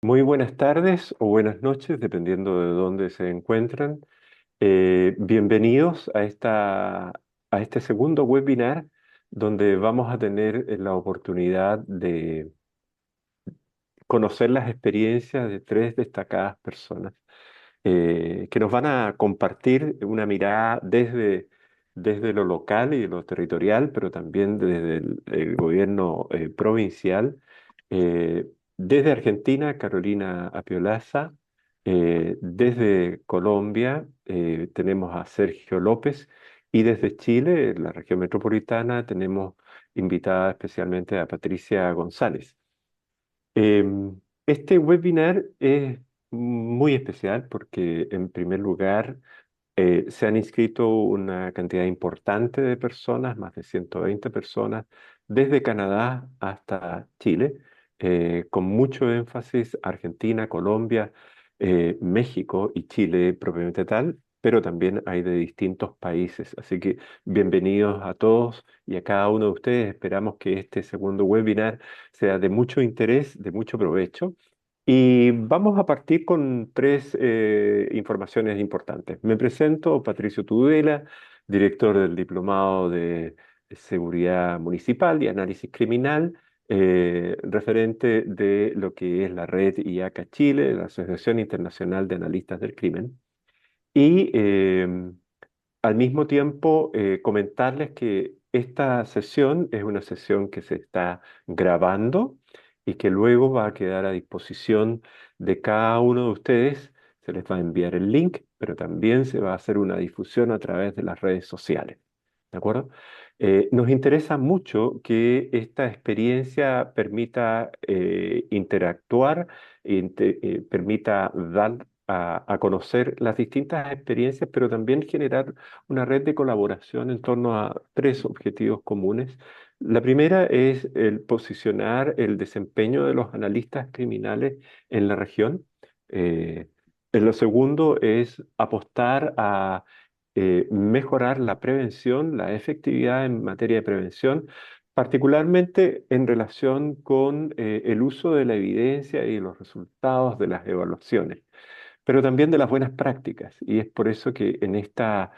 Muy buenas tardes o buenas noches, dependiendo de dónde se encuentran. Bienvenidos a este segundo webinar donde vamos a tener la oportunidad de conocer las experiencias de tres destacadas personas que nos van a compartir una mirada desde lo local y lo territorial, pero también desde el gobierno provincial. Eh, desde Argentina, Carolina Apiolaza. Desde Colombia tenemos a Sergio López. Y desde Chile, en la región metropolitana, tenemos invitada especialmente a Patricia González. Este webinar es muy especial porque, en primer lugar, se han inscrito una cantidad importante de personas, más de 120 personas, desde Canadá hasta Chile, con mucho énfasis Argentina, Colombia, México y Chile propiamente tal, pero también hay de distintos países. Así que bienvenidos a todos y a cada uno de ustedes. Esperamos que este segundo webinar sea de mucho interés, de mucho provecho. Y vamos a partir con tres informaciones importantes. Me presento, Patricio Tudela, director del Diplomado de Seguridad Municipal y Análisis Criminal, referente de lo que es la red IACA Chile, la Asociación Internacional de Analistas del Crimen. Y al mismo tiempo, comentarles que esta sesión es una sesión que se está grabando y que luego va a quedar a disposición de cada uno de ustedes. Se les va a enviar el link, pero también se va a hacer una difusión a través de las redes sociales. ¿De acuerdo? Nos interesa mucho que esta experiencia permita interactuar, permita dar a conocer las distintas experiencias, pero también generar una red de colaboración en torno a tres objetivos comunes. La primera es el posicionar el desempeño de los analistas criminales en la región. Eh, lo segundo es apostar a mejorar la prevención, la efectividad en materia de prevención, particularmente en relación con el uso de la evidencia y los resultados de las evaluaciones, pero también de las buenas prácticas. Y es por eso que en esta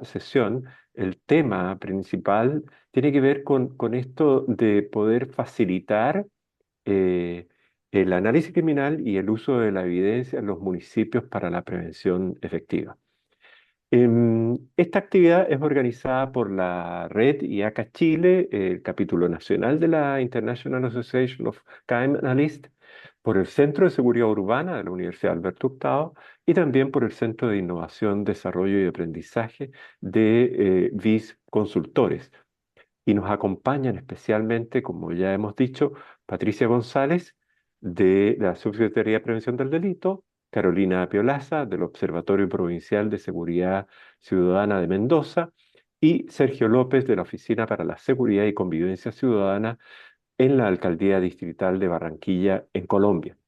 sesión el tema principal tiene que ver con esto de poder facilitar eh, el análisis criminal y el uso de la evidencia en los municipios para la prevención efectiva. Esta actividad es organizada por la red IACA Chile, el capítulo nacional de la International Association of Crime Analysts, por el Centro de Seguridad Urbana de la Universidad Alberto Hurtado y también por el Centro de Innovación, Desarrollo y Aprendizaje de VIS Consultores. Y nos acompañan especialmente, como ya hemos dicho, Patricia González de la Subsecretaría de Prevención del Delito, Carolina Piolaza del Observatorio Provincial de Seguridad Ciudadana de Mendoza y Sergio López de la Oficina para la Seguridad y Convivencia Ciudadana en la Alcaldía Distrital de Barranquilla, en Colombia.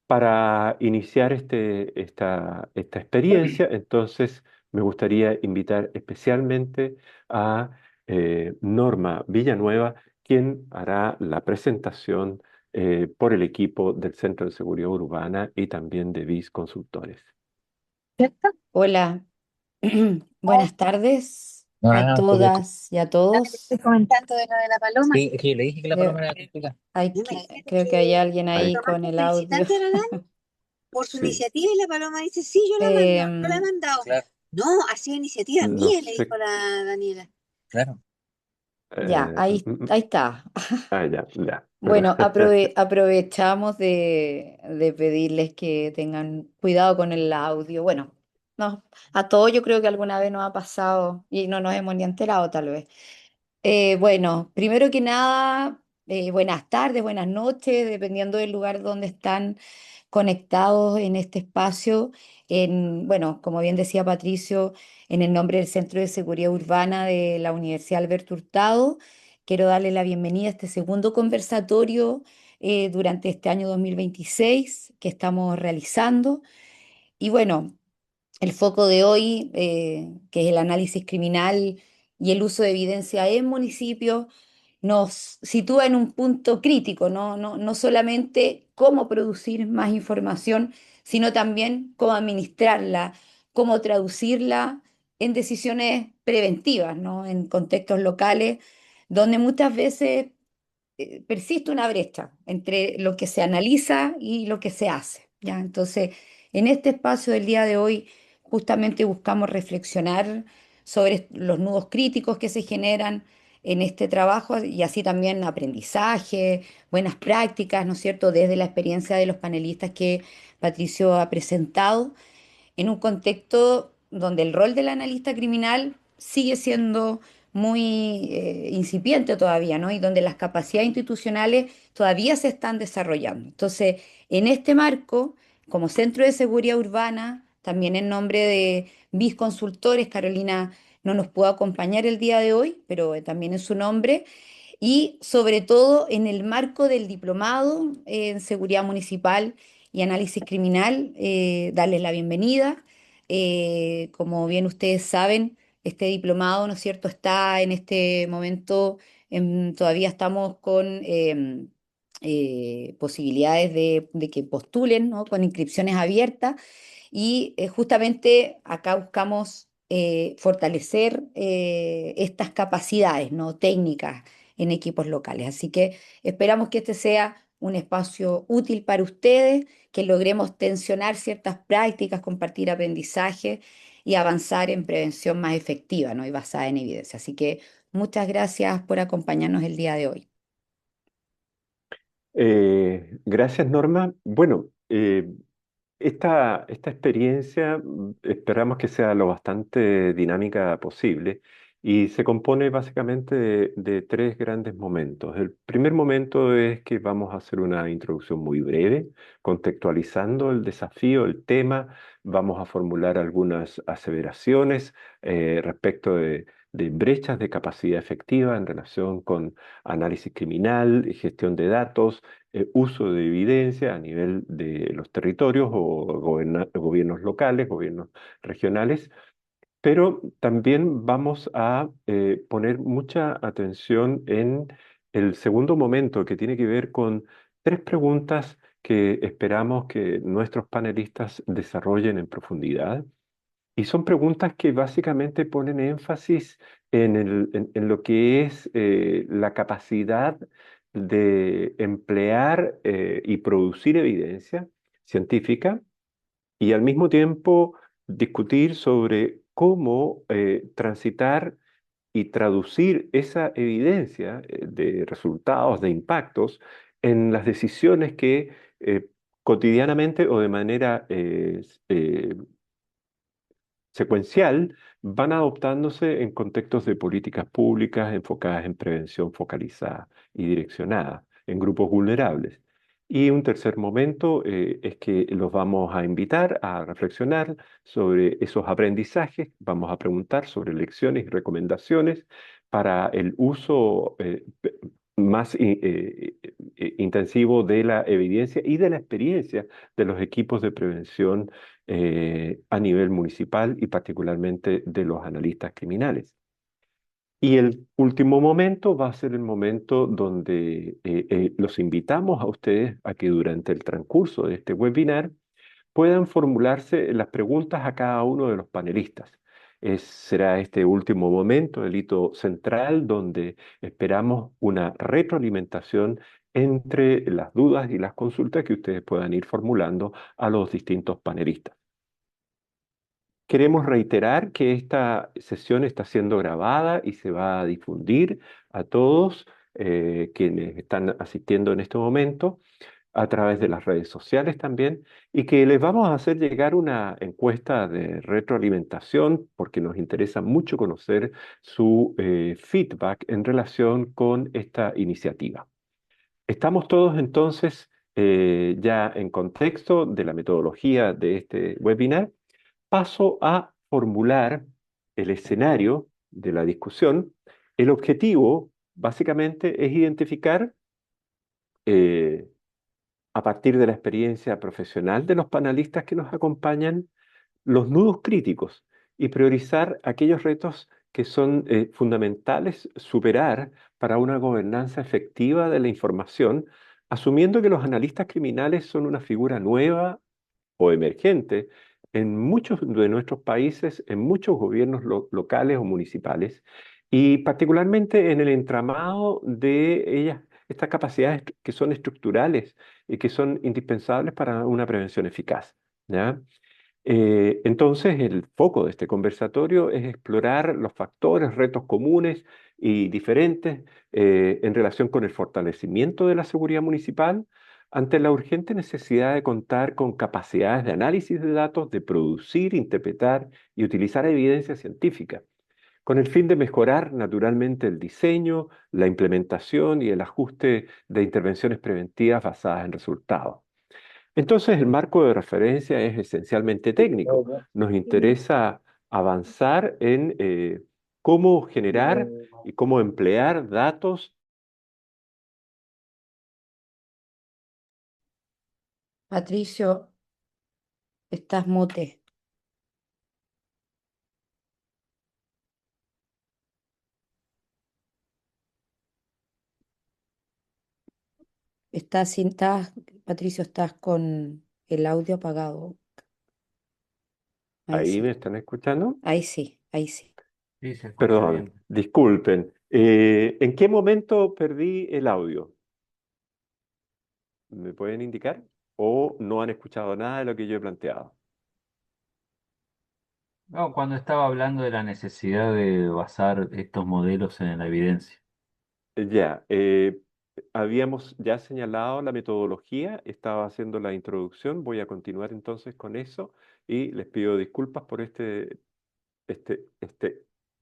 Para iniciar esta experiencia, entonces me gustaría invitar especialmente a Norma Villanueva, quien hará la presentación por el equipo del Centro de Seguridad Urbana y también de BIS Consultores. ¿Cierto? Hola, buenas tardes a Ah, pues, todas y a ya que te todos. estoy comentando de lo de la paloma. Sí, es que yo le dije que la paloma era complicada. Imagínate Creo que hay alguien que ahí Tomás con está el audio. felicitando a la Dani por su Sí. iniciativa y la paloma dice, sí, yo la mando, yo la he Em, mandado. Claro, no, ha sido iniciativa No mía, le sé. dijo la Daniela. Claro. ya, ahí está. Ya, ya. Bueno, aprovechamos de pedirles que tengan cuidado con el audio. Bueno, no, a todos yo creo que alguna vez nos ha pasado y no nos hemos ni enterado tal vez. Bueno, primero que nada, buenas tardes, buenas noches, dependiendo del lugar donde están conectados en este espacio. Bueno, como bien decía Patricio, en el nombre del Centro de Seguridad Urbana de la Universidad Alberto Hurtado, quiero darle la bienvenida a este segundo conversatorio durante este año 2026 que estamos realizando. Y bueno, el foco de hoy, que es el análisis criminal y el uso de evidencia en municipios. nos sitúa en un punto crítico, no solamente cómo producir más información, sino también cómo administrarla, cómo traducirla en decisiones preventivas, ¿no? En contextos locales, donde muchas veces persiste una brecha entre lo que se analiza y lo que se hace, ¿ya? Entonces, en este espacio del día de hoy, justamente buscamos reflexionar sobre los nudos críticos que se generan en este trabajo y así también aprendizaje, buenas prácticas, ¿no es cierto?, desde la experiencia de los panelistas que Patricio ha presentado en un contexto donde el rol del analista criminal sigue siendo muy incipiente todavía, ¿no? Y donde las capacidades institucionales todavía se están desarrollando. Entonces, en este marco, como Centro de Seguridad Urbana, también en nombre de BIS Consultores, Carolina no nos pudo acompañar el día de hoy, pero también en su nombre, y sobre todo en el marco del diplomado en seguridad municipal y análisis criminal, darles la bienvenida. Como bien ustedes saben, este diplomado, ¿no es cierto?, está en este momento, todavía estamos con posibilidades de que postulen, ¿no?, con inscripciones abiertas y justamente acá buscamos fortalecer estas capacidades, ¿no?, técnicas en equipos locales. Así que esperamos que este sea un espacio útil para ustedes, que logremos tensionar ciertas prácticas, compartir aprendizaje y avanzar en prevención más efectiva, ¿no?, y basada en evidencia. Así que muchas gracias por acompañarnos el día de hoy. Gracias, Norma. Bueno, esta experiencia esperamos que sea lo bastante dinámica posible y se compone básicamente de tres grandes momentos. El primer momento es que vamos a hacer una introducción muy breve, contextualizando el desafío, el tema. Vamos a formular algunas aseveraciones respecto de brechas de capacidad efectiva en relación con análisis criminal, gestión de datos, uso de evidencia a nivel de los territorios o gobiernos locales, gobiernos regionales, pero también vamos a poner mucha atención en el segundo momento que tiene que ver con tres preguntas que esperamos que nuestros panelistas desarrollen en profundidad y son preguntas que básicamente ponen énfasis en lo que es la capacidad de emplear y producir evidencia científica y al mismo tiempo discutir sobre cómo transitar y traducir esa evidencia de resultados, de impactos, en las decisiones que cotidianamente o de manera secuencial van adoptándose en contextos de políticas públicas enfocadas en prevención focalizada y direccionada en grupos vulnerables. Y un tercer momento es que los vamos a invitar a reflexionar sobre esos aprendizajes, vamos a preguntar sobre lecciones y recomendaciones para el uso más intensivo de la evidencia y de la experiencia de los equipos de prevención a nivel municipal y particularmente de los analistas criminales. Y el último momento va a ser el momento donde los invitamos a ustedes a que durante el transcurso de este webinar puedan formularse las preguntas a cada uno de los panelistas. Será este último momento, el hito central, donde esperamos una retroalimentación entre las dudas y las consultas que ustedes puedan ir formulando a los distintos panelistas. Queremos reiterar que esta sesión está siendo grabada y se va a difundir a todos quienes están asistiendo en este momento a través de las redes sociales también y que les vamos a hacer llegar una encuesta de retroalimentación porque nos interesa mucho conocer su feedback en relación con esta iniciativa. Estamos todos entonces ya en contexto de la metodología de este webinar. Paso a formular el escenario de la discusión. El objetivo, básicamente, es identificar, eh, a partir de la experiencia profesional de los panelistas que nos acompañan, los nudos críticos y priorizar aquellos retos que son fundamentales superar para una gobernanza efectiva de la información, asumiendo que los analistas criminales son una figura nueva o emergente en muchos de nuestros países, en muchos gobiernos locales o municipales, y particularmente en el entramado de ellas, estas capacidades que son estructurales y que son indispensables para una prevención eficaz. ¿Ya? Entonces, el foco de este conversatorio es explorar los factores, retos comunes y diferentes en relación con el fortalecimiento de la seguridad municipal ante la urgente necesidad de contar con capacidades de análisis de datos, de producir, interpretar y utilizar evidencia científica, con el fin de mejorar naturalmente el diseño, la implementación y el ajuste de intervenciones preventivas basadas en resultados. Entonces, el marco de referencia es esencialmente técnico. Nos interesa avanzar en cómo generar y cómo emplear datos. Patricio, estás mute. Patricio, estás con el audio apagado. Ahí ¿Ahí me sí, están escuchando? ahí sí, ahí sí. Sí, se escucha Perdón, bien. disculpen. ¿En qué momento perdí el audio? ¿Me pueden indicar? ¿O no han escuchado nada de lo que yo he planteado? No, cuando estaba hablando de la necesidad de basar estos modelos en la evidencia. Ya, habíamos ya señalado la metodología, estaba haciendo la introducción, voy a continuar entonces con eso y les pido disculpas por este, este,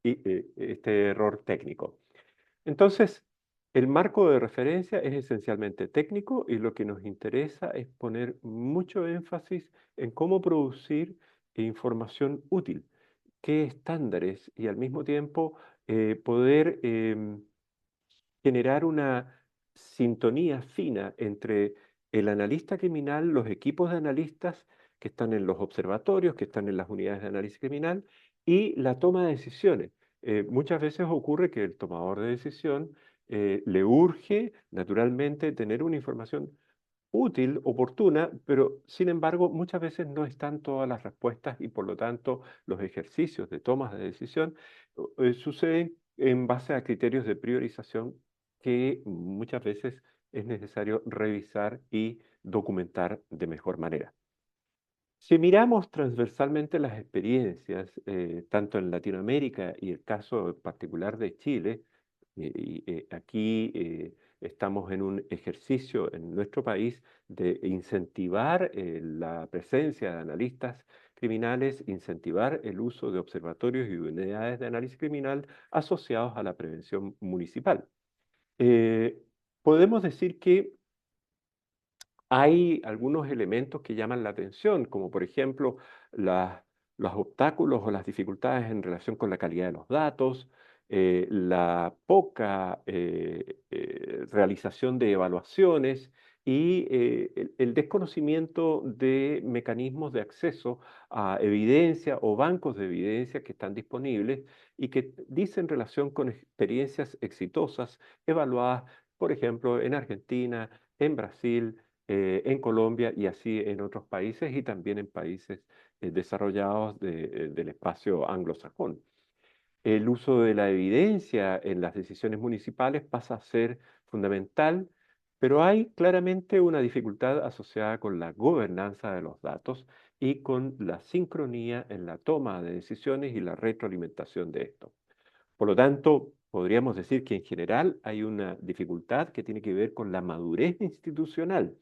este error técnico. Entonces, el marco de referencia es esencialmente técnico y lo que nos interesa es poner mucho énfasis en cómo producir información útil, qué estándares y al mismo tiempo poder generar una sintonía fina entre el analista criminal, los equipos de analistas que están en los observatorios, que están en las unidades de análisis criminal, y la toma de decisiones. Muchas veces ocurre que el tomador de decisión le urge naturalmente tener una información útil, oportuna, pero sin embargo muchas veces no están todas las respuestas y por lo tanto los ejercicios de tomas de decisión suceden en base a criterios de priorización que muchas veces es necesario revisar y documentar de mejor manera. Si miramos transversalmente las experiencias, tanto en Latinoamérica y el caso particular de Chile, aquí estamos en un ejercicio en nuestro país de incentivar la presencia de analistas criminales, incentivar el uso de observatorios y unidades de análisis criminal asociados a la prevención municipal. Eh, Podemos decir que hay algunos elementos que llaman la atención, como por ejemplo los obstáculos o las dificultades en relación con la calidad de los datos, la poca realización de evaluaciones y el desconocimiento de mecanismos de acceso a evidencia o bancos de evidencia que están disponibles y que dicen relación con experiencias exitosas evaluadas, por ejemplo, en Argentina, en Brasil, en Colombia y así en otros países y también en países desarrollados del espacio anglosajón. El uso de la evidencia en las decisiones municipales pasa a ser fundamental, pero hay claramente una dificultad asociada con la gobernanza de los datos y con la sincronía en la toma de decisiones y la retroalimentación de esto. Por lo tanto, podríamos decir que en general hay una dificultad que tiene que ver con la madurez institucional,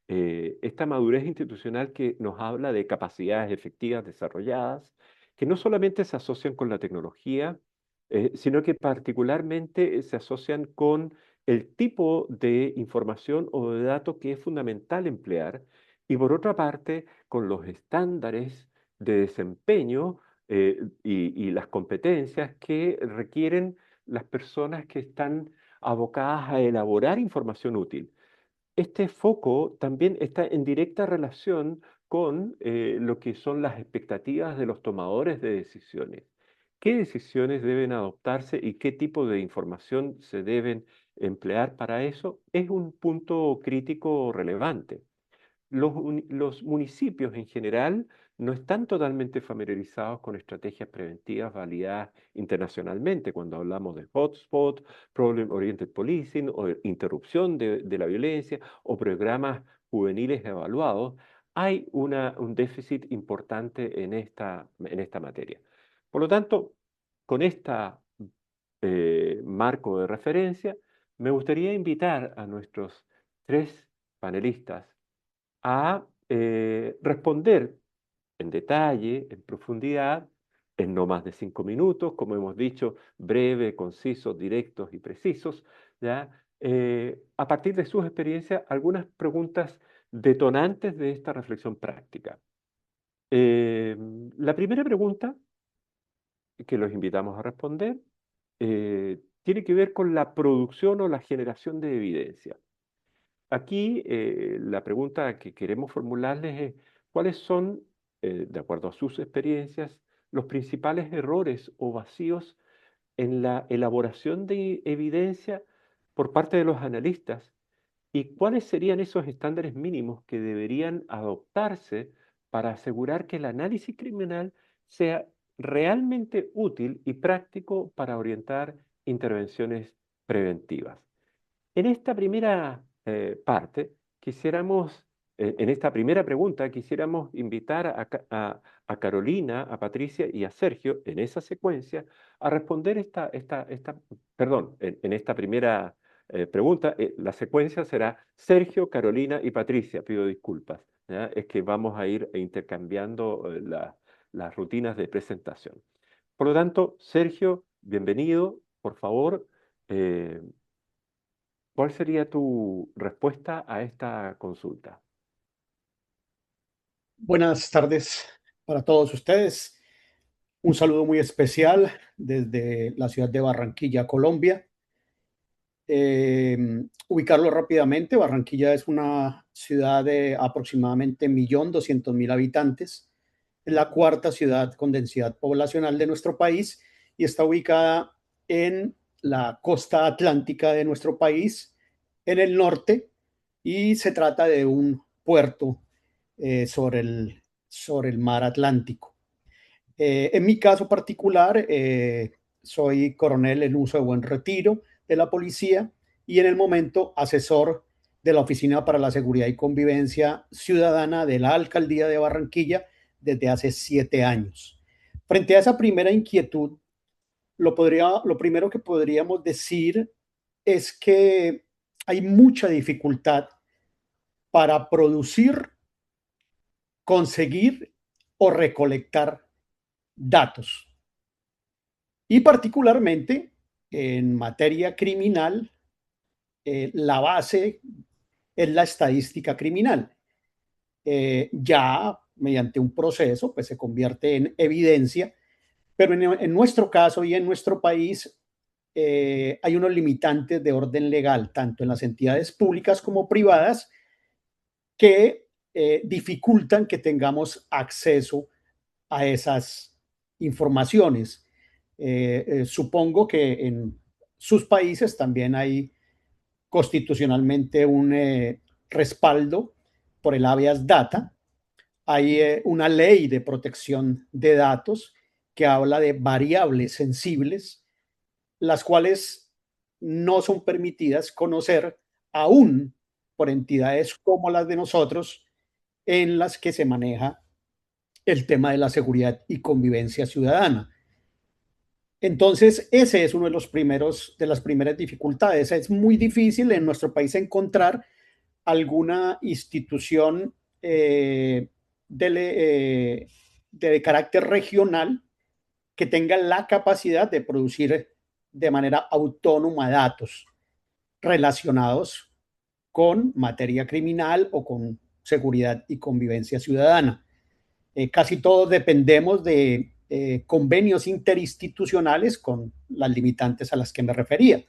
esta madurez institucional que nos habla de capacidades efectivas desarrolladas, que no solamente se asocian con la tecnología, sino que particularmente se asocian con el tipo de información o de datos que es fundamental emplear, y por otra parte, con los estándares de desempeño y las competencias que requieren las personas que están abocadas a elaborar información útil. Este foco también está en directa relación con lo que son las expectativas de los tomadores de decisiones. qué decisiones deben adoptarse y qué tipo de información se deben emplear para eso, es un punto crítico relevante. Los municipios en general no están totalmente familiarizados con estrategias preventivas validadas internacionalmente cuando hablamos de hotspot, problem oriented policing o interrupción de la violencia o programas juveniles evaluados. Hay un déficit importante en esta materia. Por lo tanto, con este marco de referencia, me gustaría invitar a nuestros tres panelistas a responder en detalle, en profundidad, en no más de 5 minutos, como hemos dicho, breve, concisos, directos y precisos, ¿ya? A partir de sus experiencias, algunas preguntas detonantes de esta reflexión práctica. Eh, la primera pregunta que los invitamos a responder tiene que ver con la producción o la generación de evidencia. Aquí la pregunta que queremos formularles es, ¿cuáles son, de acuerdo a sus experiencias, los principales errores o vacíos en la elaboración de evidencia por parte de los analistas? ¿Y cuáles serían esos estándares mínimos que deberían adoptarse para asegurar que el análisis criminal sea realmente útil y práctico para orientar intervenciones preventivas? En esta primera parte, en esta primera pregunta, quisiéramos invitar a Carolina, a Patricia y a Sergio, en esa secuencia, a responder perdón, en esta primera pregunta, la secuencia será Sergio, Carolina y Patricia, pido disculpas, ¿ya? Es que vamos a ir intercambiando las rutinas de presentación. Por lo tanto, Sergio, bienvenido, por favor. eh, ¿Cuál sería tu respuesta a esta consulta? Buenas tardes para todos ustedes. Un saludo muy especial desde la ciudad de Barranquilla, Colombia. Eh, Ubicarlo rápidamente, Barranquilla es una ciudad de aproximadamente 1.200.000 habitantes. Es la cuarta ciudad con densidad poblacional de nuestro país y está ubicada en la costa atlántica de nuestro país, en el norte, y se trata de un puerto sobre el mar Atlántico. En mi caso particular, soy coronel en uso de buen retiro de la policía y en el momento asesor de la Oficina para la Seguridad y Convivencia Ciudadana de la Alcaldía de Barranquilla desde hace 7 años. Frente a esa primera inquietud, lo primero que podríamos decir es que hay mucha dificultad para producir, conseguir o recolectar datos. Y particularmente en materia criminal, la base es la estadística criminal. Ya mediante un proceso, pues se convierte en evidencia, pero en nuestro caso y en nuestro país hay unos limitantes de orden legal, tanto en las entidades públicas como privadas, que dificultan que tengamos acceso a esas informaciones. Supongo que en sus países también hay constitucionalmente un respaldo por el habeas data. Hay una ley de protección de datos que habla de variables sensibles, las cuales no son permitidas conocer aún por entidades como las de nosotros, en las que se maneja el tema de la seguridad y convivencia ciudadana. Entonces, ese es uno de de las primeras dificultades. Es muy difícil en nuestro país encontrar alguna institución de carácter regional que tenga la capacidad de producir de manera autónoma datos relacionados con materia criminal o con seguridad y convivencia ciudadana. Casi todos dependemos de convenios interinstitucionales con las limitantes a las que me refería.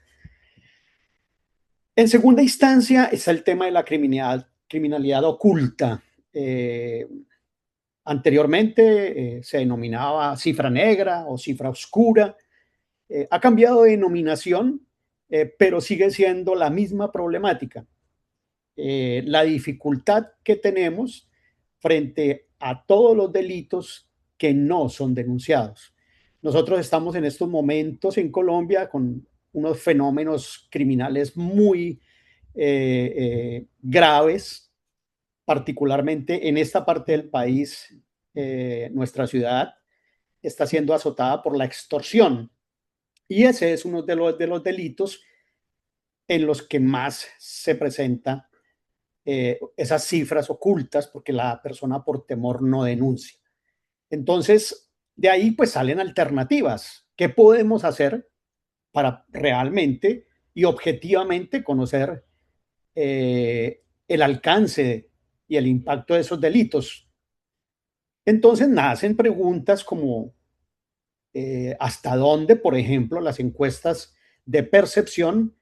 En segunda instancia está el tema de la criminalidad oculta. Anteriormente se denominaba cifra negra o cifra oscura. Ha cambiado de denominación, pero sigue siendo la misma problemática. La dificultad que tenemos frente a todos los delitos que no son denunciados. Nosotros estamos en estos momentos en Colombia con unos fenómenos criminales muy graves, particularmente en esta parte del país. Nuestra ciudad está siendo azotada por la extorsión y ese es uno de los delitos en los que más se presenta esas cifras ocultas porque la persona por temor no denuncia. Entonces, de ahí pues salen alternativas. ¿Qué podemos hacer para realmente y objetivamente conocer el alcance y el impacto de esos delitos? Entonces nacen preguntas como hasta dónde, por ejemplo, las encuestas de percepción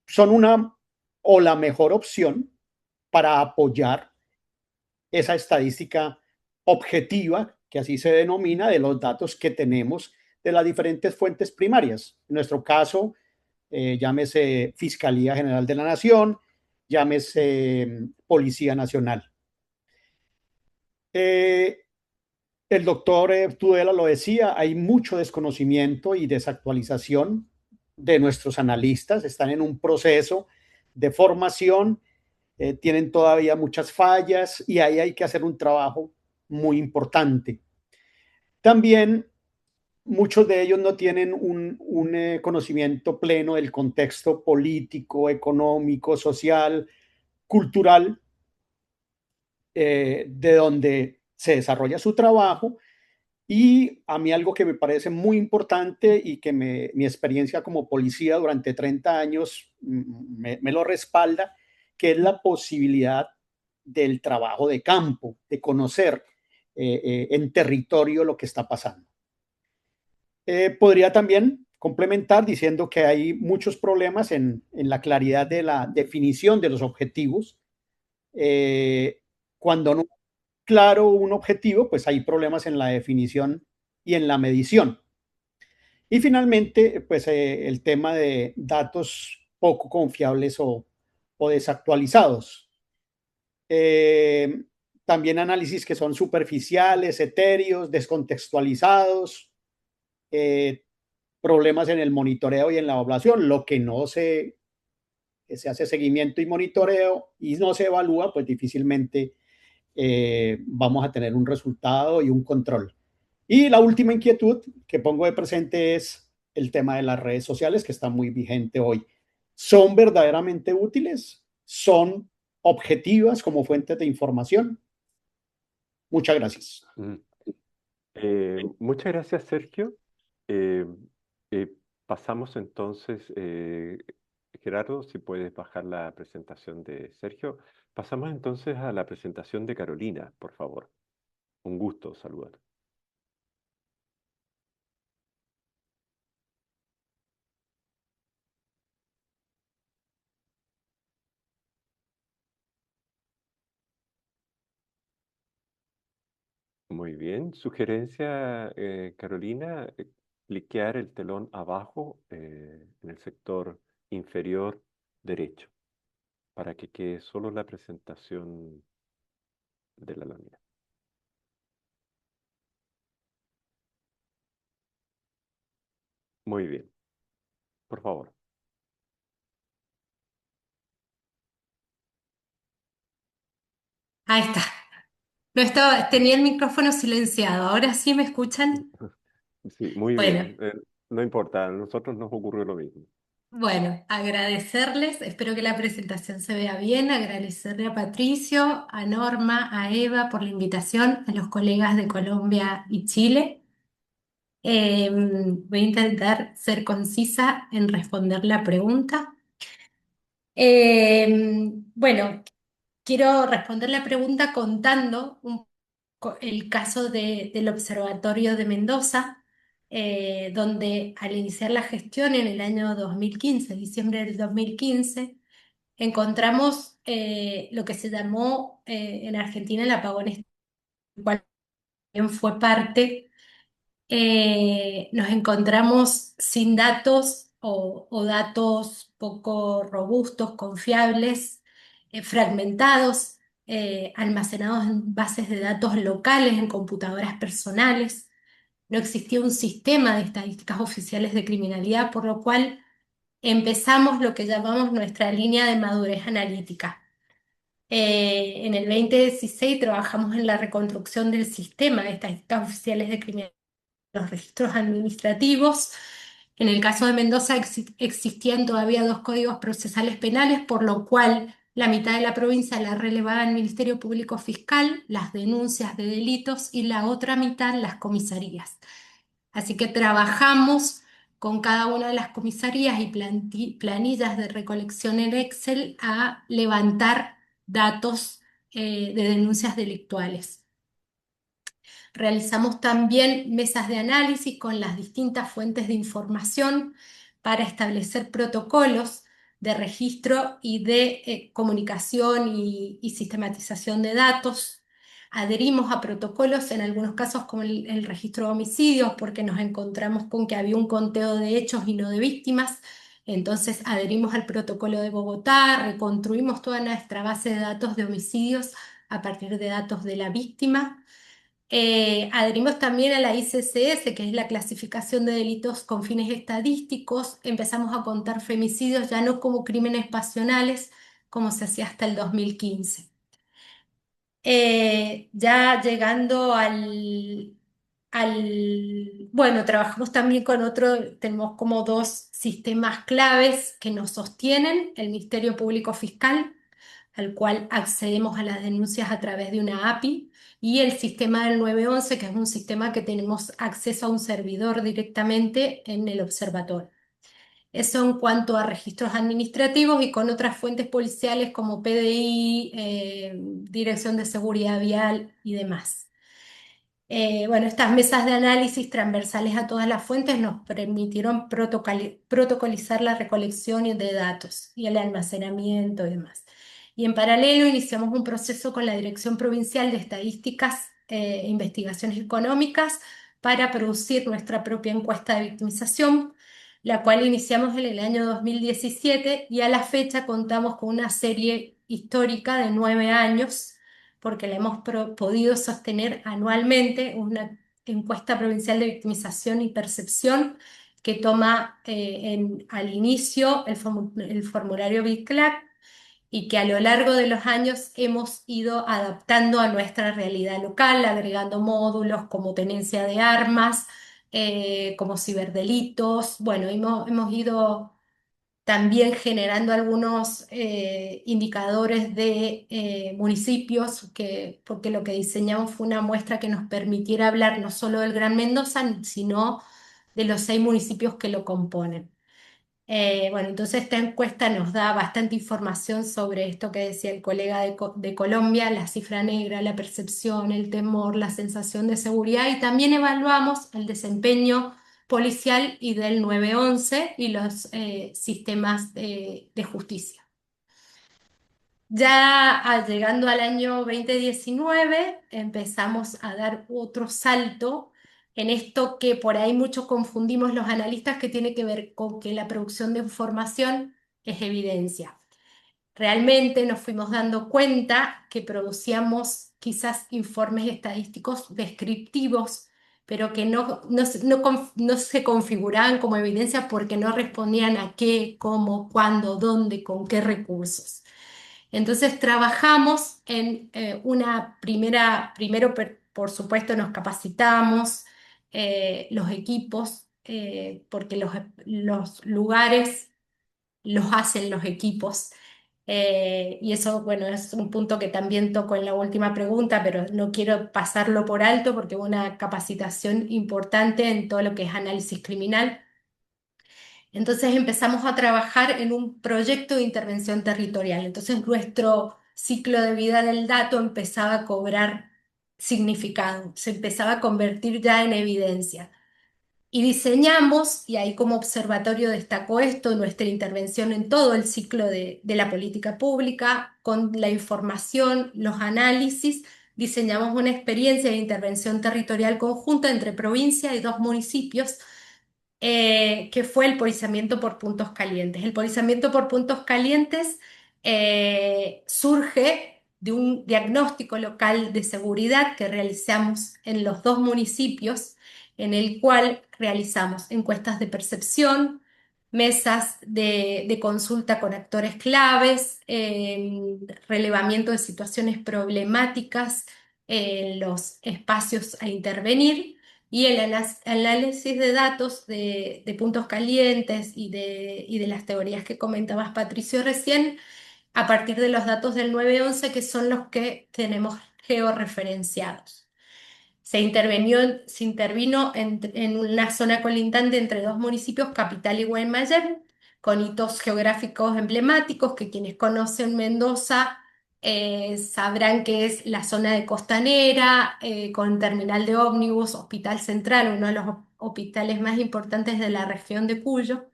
son una o la mejor opción para apoyar esa estadística objetiva, que así se denomina, de los datos que tenemos de las diferentes fuentes primarias. En nuestro caso, llámese Fiscalía General de la Nación, llámese Policía Nacional. Eh, el doctor Tudela lo decía, hay mucho desconocimiento y desactualización de nuestros analistas, están en un proceso de formación, tienen todavía muchas fallas y ahí hay que hacer un trabajo muy importante. También muchos de ellos no tienen un conocimiento pleno del contexto político, económico, social, cultural, de donde se desarrolla su trabajo. Y a mí algo que me parece muy importante y que mi experiencia como policía durante 30 años me lo respalda, que es la posibilidad del trabajo de campo, de conocer en territorio lo que está pasando. Podría también complementar diciendo que hay muchos problemas en la claridad de la definición de los objetivos. Cuando no claro un objetivo, pues hay problemas en la definición y en la medición. Y finalmente, pues el tema de datos poco confiables o desactualizados. Eh, También análisis que son superficiales, etéreos, descontextualizados, eh, problemas en el monitoreo y en la evaluación, lo que no se hace seguimiento y monitoreo y no se evalúa, pues difícilmente vamos a tener un resultado y un control. Y la última inquietud que pongo de presente es el tema de las redes sociales, que está muy vigente hoy. ¿Son verdaderamente útiles? ¿Son objetivas como fuentes de información? Muchas gracias. Mm. Muchas gracias, Sergio. Eh, eh, Pasamos entonces, Gerardo, si puedes bajar la presentación de Sergio. Pasamos entonces a la presentación de Carolina, por favor. Un gusto saludar. Muy bien. Sugerencia, Carolina, cliquear el telón abajo en el sector inferior derecho para que quede solo la presentación de la lámina. Muy bien. Por favor. Ahí está. No estaba, tenía el micrófono silenciado. ¿Ahora sí me escuchan? Sí, muy Bueno, bien. No importa, a nosotros nos ocurrió lo mismo. bueno, agradecerles, espero que la presentación se vea bien, agradecerle a Patricio, a Norma, a Eva por la invitación, a los colegas de Colombia y Chile. Voy a intentar ser concisa en responder la pregunta. Bueno, quiero responder la pregunta contando el caso del Observatorio de Mendoza, donde al iniciar la gestión en el año 2015, diciembre del 2015, encontramos lo que se llamó en Argentina el apagón estatal, fue parte, nos encontramos sin datos o datos poco robustos, confiables, fragmentados, almacenados en bases de datos locales, en computadoras personales. No existía un sistema de estadísticas oficiales de criminalidad, por lo cual empezamos lo que llamamos nuestra línea de madurez analítica. En el 2016 trabajamos en la reconstrucción del sistema de estadísticas oficiales de criminalidad, los registros administrativos. En el caso de Mendoza existían todavía dos códigos procesales penales, por lo cual la mitad de la provincia la relevaba el Ministerio Público Fiscal, las denuncias de delitos, y la otra mitad las comisarías. Así que trabajamos con cada una de las comisarías y planillas de recolección en Excel a levantar datos de denuncias delictuales. Realizamos también mesas de análisis con las distintas fuentes de información para establecer protocolos de registro y de comunicación y sistematización de datos. Adherimos a protocolos en algunos casos como el registro de homicidios, porque nos encontramos con que había un conteo de hechos y no de víctimas. Entonces adherimos al protocolo de Bogotá, reconstruimos toda nuestra base de datos de homicidios a partir de datos de la víctima. Adherimos también a la ICCS, que es la clasificación de delitos con fines estadísticos. Empezamos a contar femicidios ya no como crímenes pasionales, como se hacía hasta el 2015. Ya llegando bueno, trabajamos también con tenemos como dos sistemas claves que nos sostienen: el Ministerio Público Fiscal, al cual accedemos a las denuncias a través de una API, y el sistema del 911, que es un sistema que tenemos acceso a un servidor directamente en el observatorio. Eso en cuanto a registros administrativos, y con otras fuentes policiales como PDI, Dirección de Seguridad Vial y demás. Bueno, estas mesas de análisis transversales a todas las fuentes nos permitieron protocolizar la recolección de datos y el almacenamiento y demás. Y en paralelo iniciamos un proceso con la Dirección Provincial de Estadísticas e Investigaciones Económicas para producir nuestra propia encuesta de victimización, la cual iniciamos en el año 2017, y a la fecha contamos con una serie histórica de 9 años, porque la hemos podido sostener anualmente, una encuesta provincial de victimización y percepción que toma al inicio el formulario BICLAC, y que a lo largo de los años hemos ido adaptando a nuestra realidad local, agregando módulos como tenencia de armas, como ciberdelitos. Bueno, hemos ido también generando algunos indicadores de municipios, porque lo que diseñamos fue una muestra que nos permitiera hablar no solo del Gran Mendoza, sino de los 6 municipios que lo componen. Bueno, entonces esta encuesta nos da bastante información sobre esto que decía el colega de Colombia: la cifra negra, la percepción, el temor, la sensación de seguridad, y también evaluamos el desempeño policial y del 911 y los sistemas de justicia. Ya llegando al año 2019 empezamos a dar otro salto en esto que por ahí mucho confundimos los analistas, que tiene que ver con que la producción de información es evidencia. Realmente nos fuimos dando cuenta que producíamos quizás informes estadísticos descriptivos, pero que no se configuraban como evidencia porque no respondían a qué, cómo, cuándo, dónde, con qué recursos. Entonces trabajamos en primero, por supuesto, nos capacitamos los equipos, porque los lugares los hacen los equipos. Y eso, bueno, es un punto que también toco en la última pregunta, pero no quiero pasarlo por alto porque hubo una capacitación importante en todo lo que es análisis criminal. Entonces empezamos a trabajar en un proyecto de intervención territorial. Entonces nuestro ciclo de vida del dato empezaba a cobrar significado, se empezaba a convertir ya en evidencia. Y diseñamos, y ahí como observatorio destacó esto, nuestra intervención en todo el ciclo de la política pública, con la información, los análisis, diseñamos una experiencia de intervención territorial conjunta entre provincia y dos municipios, que fue el policiamiento por puntos calientes. El policiamiento por puntos calientes surge de un diagnóstico local de seguridad que realizamos en los dos municipios, en el cual realizamos encuestas de percepción, mesas de consulta con actores claves, relevamiento de situaciones problemáticas en los espacios a intervenir y el análisis de datos de puntos calientes y de las teorías que comentabas, Patricio, recién, a partir de los datos del 911, que son los que tenemos georreferenciados. Se intervino en una zona colindante entre dos municipios, Capital y Guaymallén, con hitos geográficos emblemáticos que quienes conocen Mendoza sabrán que es la zona de Costanera, con terminal de ómnibus, Hospital Central, uno de los hospitales más importantes de la región de Cuyo,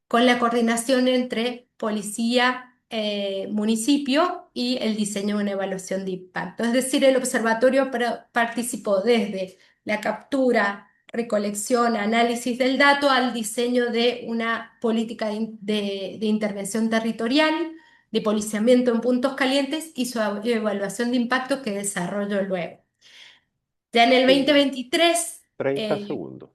con la coordinación entre policía, municipio y el diseño de una evaluación de impacto. Es decir, el observatorio participó desde la captura, recolección, análisis del dato al diseño de una política de intervención territorial, de policiamiento en puntos calientes y su evaluación de impacto que desarrolló luego. Ya en el Sí, 2023, 30 segundos.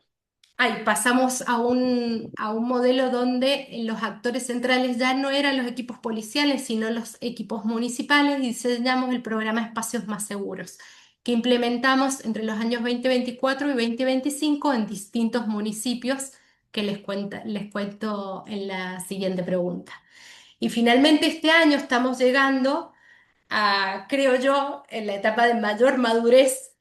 ahí pasamos a un modelo donde los actores centrales ya no eran los equipos policiales, sino los equipos municipales, y diseñamos el programa Espacios Más Seguros, que implementamos entre los años 2024 y 2025 en distintos municipios que les cuento en la siguiente pregunta. Y finalmente este año estamos llegando creo yo, en la etapa de mayor madurez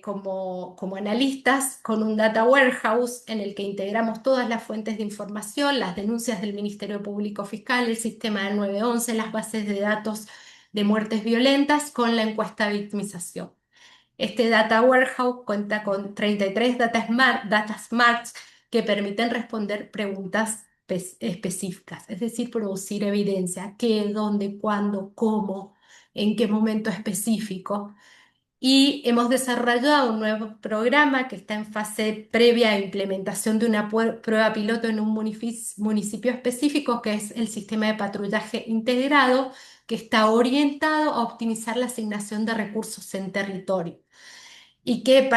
como analistas, con un data warehouse en el que integramos todas las fuentes de información, las denuncias del Ministerio Público Fiscal, el sistema del 911, las bases de datos de muertes violentas, con la encuesta de victimización. Este Data Warehouse cuenta con 33 Data Smarts que permiten responder preguntas específicas, es decir, producir evidencia, qué, dónde, cuándo, cómo, en qué momento específico. Y hemos desarrollado un nuevo programa que está en fase previa a implementación de una prueba piloto en un municipio específico, que es el sistema de patrullaje integrado, que está orientado a optimizar la asignación de recursos en territorio y que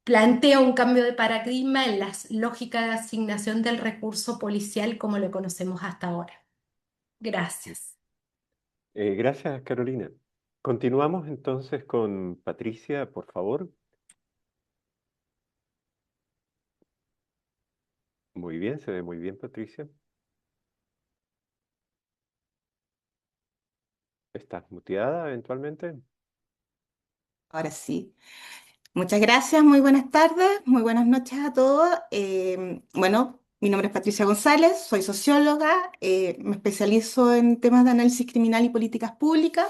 plantea un cambio de paradigma en la lógica de asignación del recurso policial como lo conocemos hasta ahora. Gracias. Gracias, Carolina. Continuamos entonces con Patricia, por favor. Muy bien, se ve muy bien, Patricia. ¿Estás muteada eventualmente? Ahora sí. Muchas gracias, muy buenas tardes, muy buenas noches a todos. Bueno, mi nombre es Patricia González, soy socióloga, me especializo en temas de análisis criminal y políticas públicas.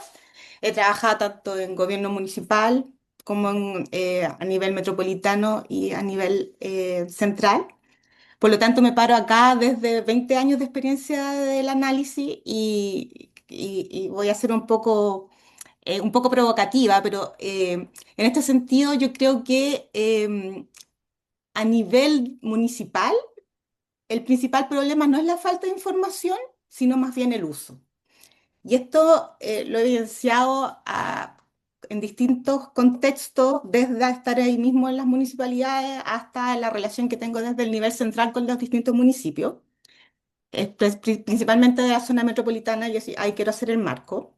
He trabajado tanto en gobierno municipal como a nivel metropolitano y a nivel central. Por lo tanto, me paro acá desde 20 años de experiencia del análisis y voy a ser un poco provocativa, pero en este sentido yo creo que a nivel municipal el principal problema no es la falta de información, sino más bien el uso. Y esto lo he evidenciado en distintos contextos, desde estar ahí mismo en las municipalidades hasta la relación que tengo desde el nivel central con los distintos municipios, principalmente de la zona metropolitana, y así, ahí quiero hacer el marco.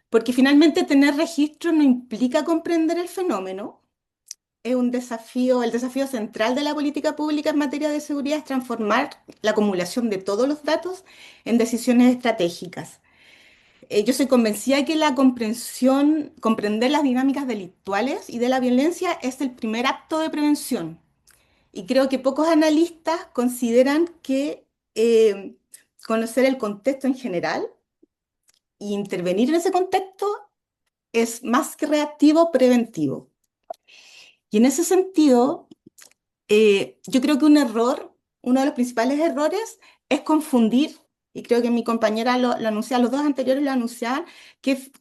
Porque finalmente tener registro no implica comprender el fenómeno. Es un desafío, el desafío central de la política pública en materia de seguridad es transformar la acumulación de todos los datos en decisiones estratégicas. Yo soy convencida que la comprensión, comprender las dinámicas delictuales y de la violencia es el primer acto de prevención. Y creo que pocos analistas consideran que conocer el contexto en general e intervenir en ese contexto es más que reactivo, preventivo. Y en ese sentido, yo creo que uno de los principales errores es confundir, y creo que mi compañera lo anunciaba, los dos anteriores lo anunciaban, que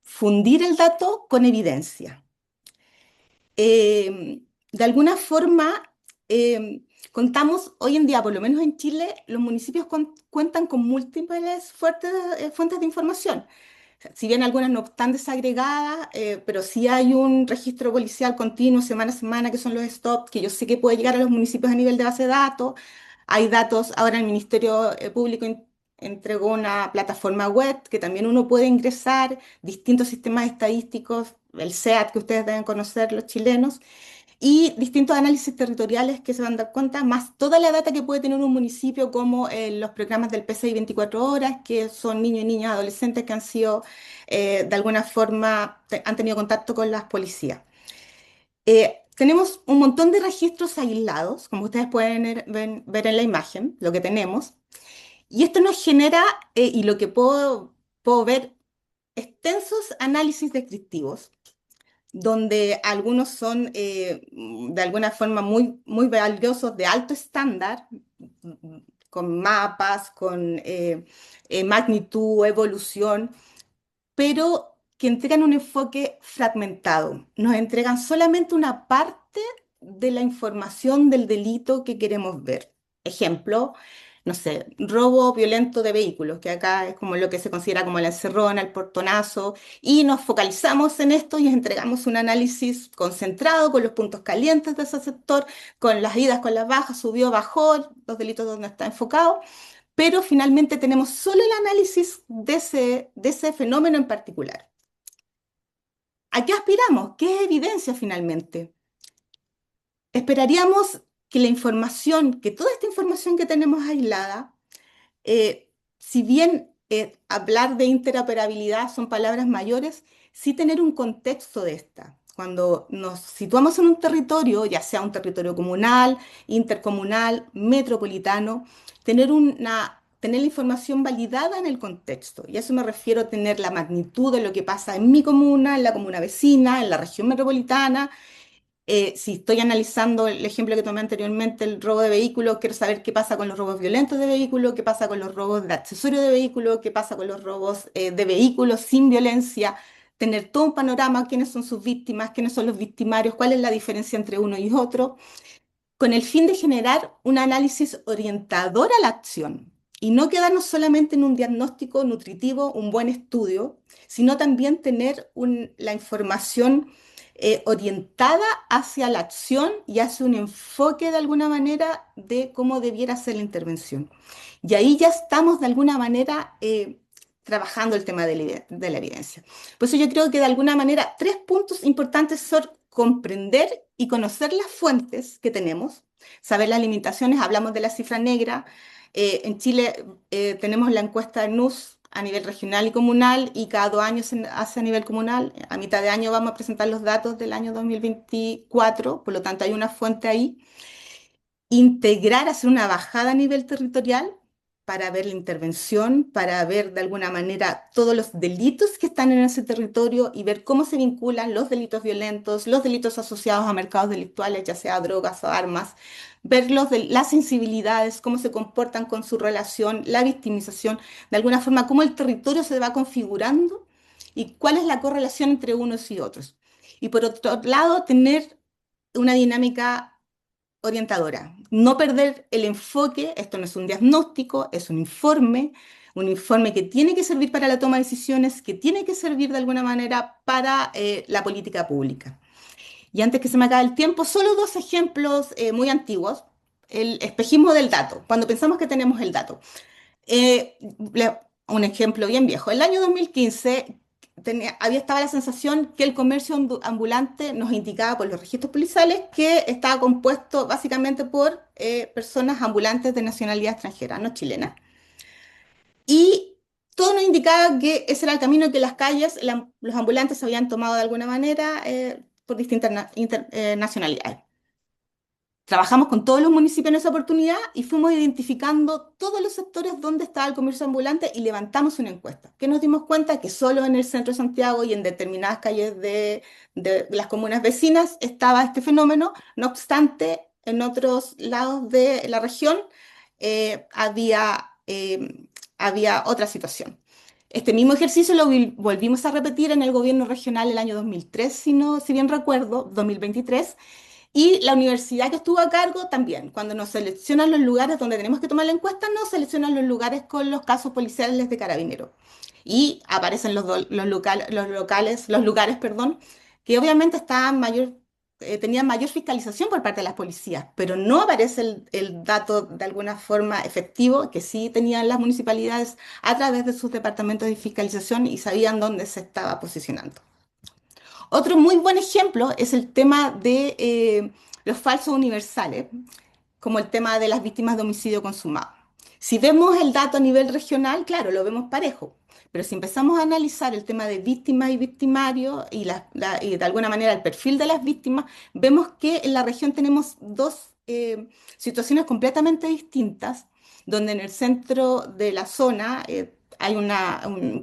fundir el dato con evidencia. De alguna forma, contamos hoy en día, por lo menos en Chile, los municipios cuentan con múltiples fuentes de información. Si bien algunas no están desagregadas, pero sí hay un registro policial continuo semana a semana, que son los STOP, que yo sé que puede llegar a los municipios a nivel de base de datos. Hay datos, ahora el Ministerio Público entregó una plataforma web que también uno puede ingresar, distintos sistemas estadísticos, el SEAT que ustedes deben conocer los chilenos, y distintos análisis territoriales que se van a dar cuenta, más toda la data que puede tener un municipio, como los programas del PCI 24 horas, que son niños y niñas adolescentes que han sido, de alguna forma, han tenido contacto con las policías. Tenemos un montón de registros aislados, como ustedes pueden ver en la imagen, lo que tenemos, y esto nos genera, y lo que puedo ver, extensos análisis descriptivos donde algunos son de alguna forma muy valiosos, de alto estándar, con mapas, con magnitud, evolución, pero que entregan un enfoque fragmentado. Nos entregan solamente una parte de la información del delito que queremos ver. Ejemplo, no sé, robo violento de vehículos, que acá es como lo que se considera como la encerrona, el portonazo, y nos focalizamos en esto y entregamos un análisis concentrado con los puntos calientes de ese sector, con las idas, con las bajas, subió, bajó, los delitos donde está enfocado, pero finalmente tenemos solo el análisis de ese fenómeno en particular. ¿A qué aspiramos? ¿Qué es evidencia finalmente? Esperaríamos que la información, que toda esta información que tenemos aislada, si bien hablar de interoperabilidad son palabras mayores, sí tener un contexto de esta. Cuando nos situamos en un territorio, ya sea un territorio comunal, intercomunal, metropolitano, tener la información validada en el contexto. Y a eso me refiero a tener la magnitud de lo que pasa en mi comuna, en la comuna vecina, en la región metropolitana. Si estoy analizando el ejemplo que tomé anteriormente, el robo de vehículos, quiero saber qué pasa con los robos violentos de vehículos, qué pasa con los robos de accesorios de vehículos, qué pasa con los robos de vehículos sin violencia, tener todo un panorama, quiénes son sus víctimas, quiénes son los victimarios, cuál es la diferencia entre uno y otro, con el fin de generar un análisis orientador a la acción y no quedarnos solamente en un diagnóstico nutritivo, un buen estudio, sino también tener la información orientada hacia la acción y hacia un enfoque de alguna manera de cómo debiera ser la intervención. Y ahí ya estamos de alguna manera trabajando el tema de la evidencia. Por eso yo creo que de alguna manera 3 puntos importantes son comprender y conocer las fuentes que tenemos, saber las limitaciones, hablamos de la cifra negra. En Chile tenemos la encuesta de NUS a nivel regional y comunal, y cada 2 años se hace a nivel comunal. A mitad de año vamos a presentar los datos del año 2024, por lo tanto hay una fuente ahí. Integrar, hacer una bajada a nivel territorial para ver la intervención, para ver de alguna manera todos los delitos que están en ese territorio y ver cómo se vinculan los delitos violentos, los delitos asociados a mercados delictuales, ya sea drogas o armas, ver las sensibilidades, cómo se comportan con su relación, la victimización, de alguna forma cómo el territorio se va configurando y cuál es la correlación entre unos y otros. Y por otro lado, tener una dinámica orientadora. No perder el enfoque, esto no es un diagnóstico, es un informe que tiene que servir para la toma de decisiones, que tiene que servir de alguna manera para la política pública. Y antes que se me acabe el tiempo, solo 2 ejemplos muy antiguos. El espejismo del dato, cuando pensamos que tenemos el dato. Eh, un ejemplo bien viejo. El año 2015 estaba la sensación que el comercio ambulante nos indicaba por los registros policiales que estaba compuesto básicamente por personas ambulantes de nacionalidad extranjera, no chilena. Y todo nos indicaba que ese era el camino que las calles, los ambulantes habían tomado de alguna manera por distintas nacionalidades. Trabajamos con todos los municipios en esa oportunidad y fuimos identificando todos los sectores donde estaba el comercio ambulante y levantamos una encuesta. Que nos dimos cuenta que solo en el centro de Santiago y en determinadas calles de las comunas vecinas estaba este fenómeno. No obstante, en otros lados de la región había otra situación. Este mismo ejercicio lo volvimos a repetir en el gobierno regional el año 2003, si bien recuerdo, 2023, y la universidad que estuvo a cargo también. Cuando nos seleccionan los lugares donde tenemos que tomar la encuesta, nos seleccionan los lugares con los casos policiales de Carabineros. Y aparecen los lugares, perdón, que obviamente tenían mayor fiscalización por parte de las policías, pero no aparece el dato de alguna forma efectivo que sí tenían las municipalidades a través de sus departamentos de fiscalización y sabían dónde se estaba posicionando. Otro muy buen ejemplo es el tema de los falsos universales, como el tema de las víctimas de homicidio consumado. Si vemos el dato a nivel regional, claro, lo vemos parejo, pero si empezamos a analizar el tema de víctimas y victimarios y de alguna manera el perfil de las víctimas, vemos que en la región tenemos dos situaciones completamente distintas, donde en el centro de la zona hay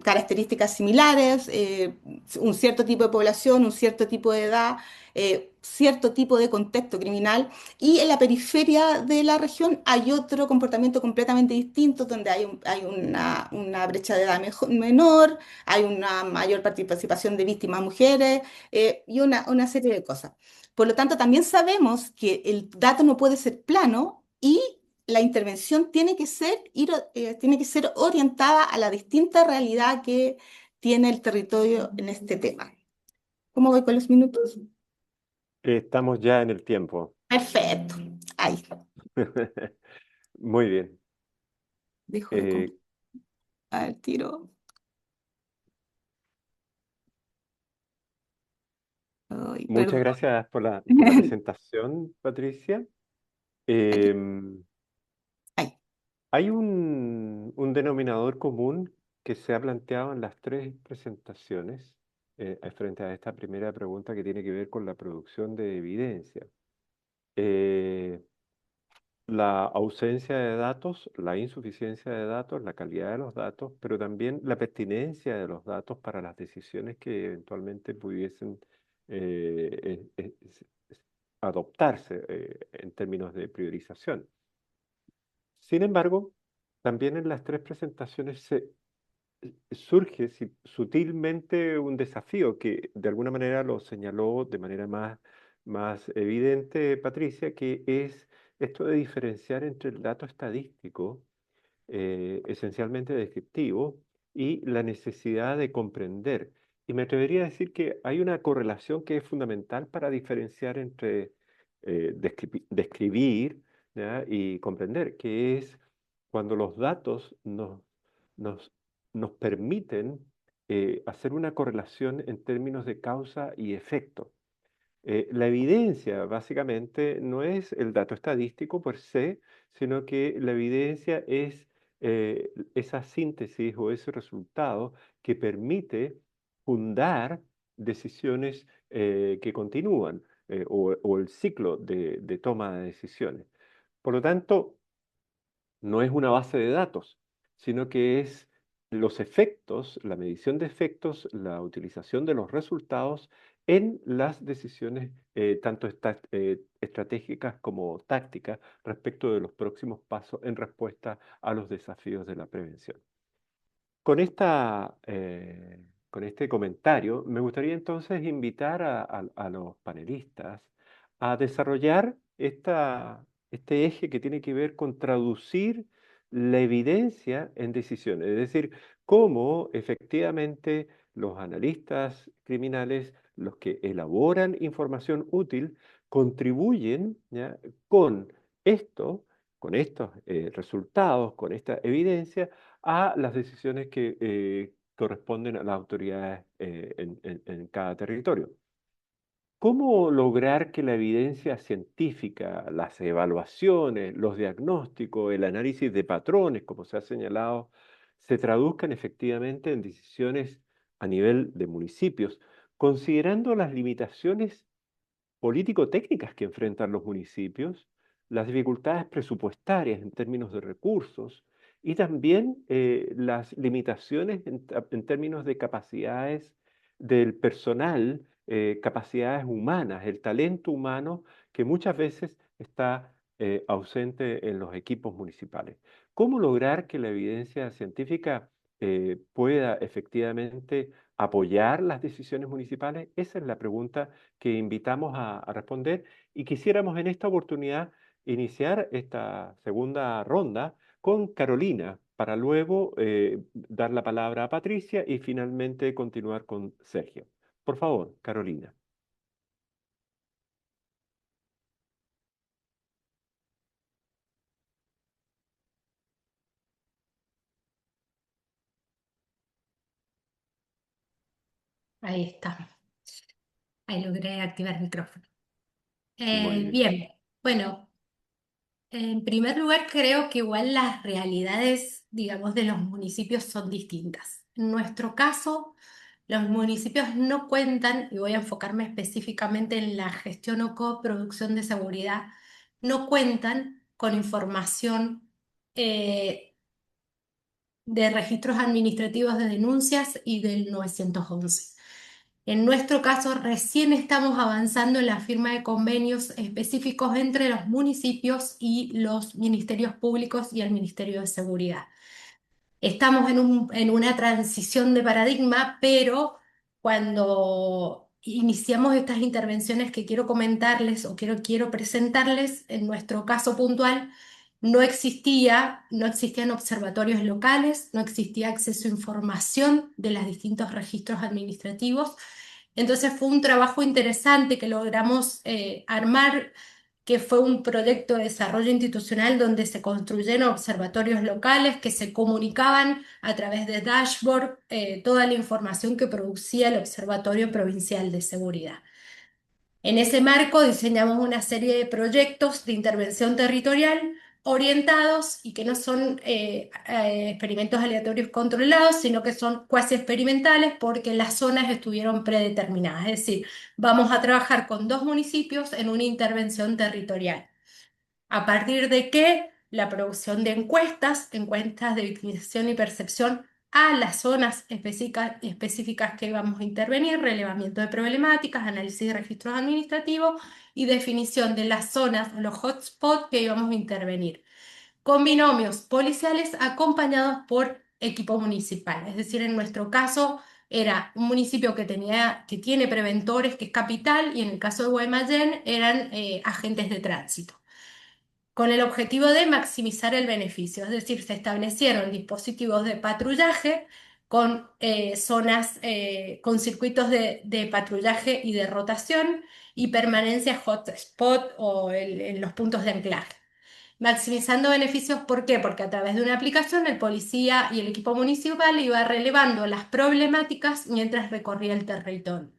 características similares, un cierto tipo de población, un cierto tipo de edad, cierto tipo de contexto criminal, y en la periferia de la región hay otro comportamiento completamente distinto, donde hay una brecha de edad menor, hay una mayor participación de víctimas mujeres y una serie de cosas. Por lo tanto, también sabemos que el dato no puede ser plano y la intervención tiene que ser orientada a la distinta realidad que tiene el territorio en este tema. ¿Cómo voy con los minutos? Estamos ya en el tiempo. Perfecto. Ahí, Muy bien. dejo de Eh, al tiro. Ay, Muchas perdón. gracias por la presentación, Patricia. Aquí, Em, ahí. Hay un denominador común que se ha planteado en las tres presentaciones frente a esta primera pregunta que tiene que ver con la producción de evidencia. Eh, la ausencia de datos, la insuficiencia de datos, la calidad de los datos, pero también la pertinencia de los datos para las decisiones que eventualmente pudiesen adoptarse en términos de priorización. Sin embargo, también en las tres presentaciones surge sutilmente un desafío que de alguna manera lo señaló de manera más evidente Patricia, que es esto de diferenciar entre el dato estadístico, esencialmente descriptivo, y la necesidad de comprender. Y me atrevería a decir que hay una correlación que es fundamental para diferenciar entre describir, ¿ya? Y comprender, que es cuando los datos nos, nos permiten hacer una correlación en términos de causa y efecto. La evidencia básicamente no es el dato estadístico per se, sino que la evidencia es esa síntesis o ese resultado que permite fundar decisiones que continúan o el ciclo de toma de decisiones. Por lo tanto, no es una base de datos, sino que es los efectos, la medición de efectos, la utilización de los resultados en las decisiones tanto estratégicas como tácticas respecto de los próximos pasos en respuesta a los desafíos de la prevención. Con con este comentario, me gustaría entonces invitar a los panelistas a desarrollar este eje que tiene que ver con traducir la evidencia en decisiones, es decir, cómo efectivamente los analistas criminales, los que elaboran información útil, contribuyen, ¿ya? con esto, con estos resultados, con esta evidencia, a las decisiones que corresponden a las autoridades en cada territorio. ¿Cómo lograr que la evidencia científica, las evaluaciones, los diagnósticos, el análisis de patrones, como se ha señalado, se traduzcan efectivamente en decisiones a nivel de municipios, considerando las limitaciones político-técnicas que enfrentan los municipios, las dificultades presupuestarias en términos de recursos y también las limitaciones en términos de capacidades del personal, capacidades humanas, el talento humano que muchas veces está ausente en los equipos municipales? ¿Cómo lograr que la evidencia científica pueda efectivamente apoyar las decisiones municipales? Esa es la pregunta que invitamos a responder y quisiéramos en esta oportunidad iniciar esta segunda ronda con Carolina para luego dar la palabra a Patricia y finalmente continuar con Sergio. Por favor, Carolina. Ahí está. Ahí logré activar el micrófono. Muy bien. Bien, bueno, en primer lugar creo que igual las realidades, digamos, de los municipios son distintas. En nuestro caso, los municipios no cuentan, y voy a enfocarme específicamente en la gestión o coproducción de seguridad, no cuentan con información de registros administrativos de denuncias y del 911. En nuestro caso, recién estamos avanzando en la firma de convenios específicos entre los municipios y los ministerios públicos y el Ministerio de Seguridad. Estamos en una transición de paradigma, pero cuando iniciamos estas intervenciones que quiero comentarles o quiero presentarles, en nuestro caso puntual, no existían observatorios locales, no existía acceso a información de los distintos registros administrativos. Entonces fue un trabajo interesante que logramos armar, que fue un proyecto de desarrollo institucional donde se construyeron observatorios locales que se comunicaban a través de dashboard toda la información que producía el Observatorio Provincial de Seguridad. En ese marco diseñamos una serie de proyectos de intervención territorial orientados y que no son experimentos aleatorios controlados, sino que son cuasi experimentales porque las zonas estuvieron predeterminadas. Es decir, vamos a trabajar con 2 municipios en una intervención territorial. ¿A partir de qué? La producción de encuestas de victimización y percepción a las zonas específicas que vamos a intervenir, relevamiento de problemáticas, análisis de registros administrativos y definición de las zonas, los hotspots que íbamos a intervenir, con binomios policiales acompañados por equipo municipal. Es decir, en nuestro caso era un municipio que tiene preventores, que es capital, y en el caso de Guaymallén eran agentes de tránsito con el objetivo de maximizar el beneficio. Es decir, se establecieron dispositivos de patrullaje con zonas, con circuitos de patrullaje y de rotación y permanencia hotspot o en los puntos de anclaje. Maximizando beneficios, ¿por qué? Porque a través de una aplicación el policía y el equipo municipal iba relevando las problemáticas mientras recorría el territorio.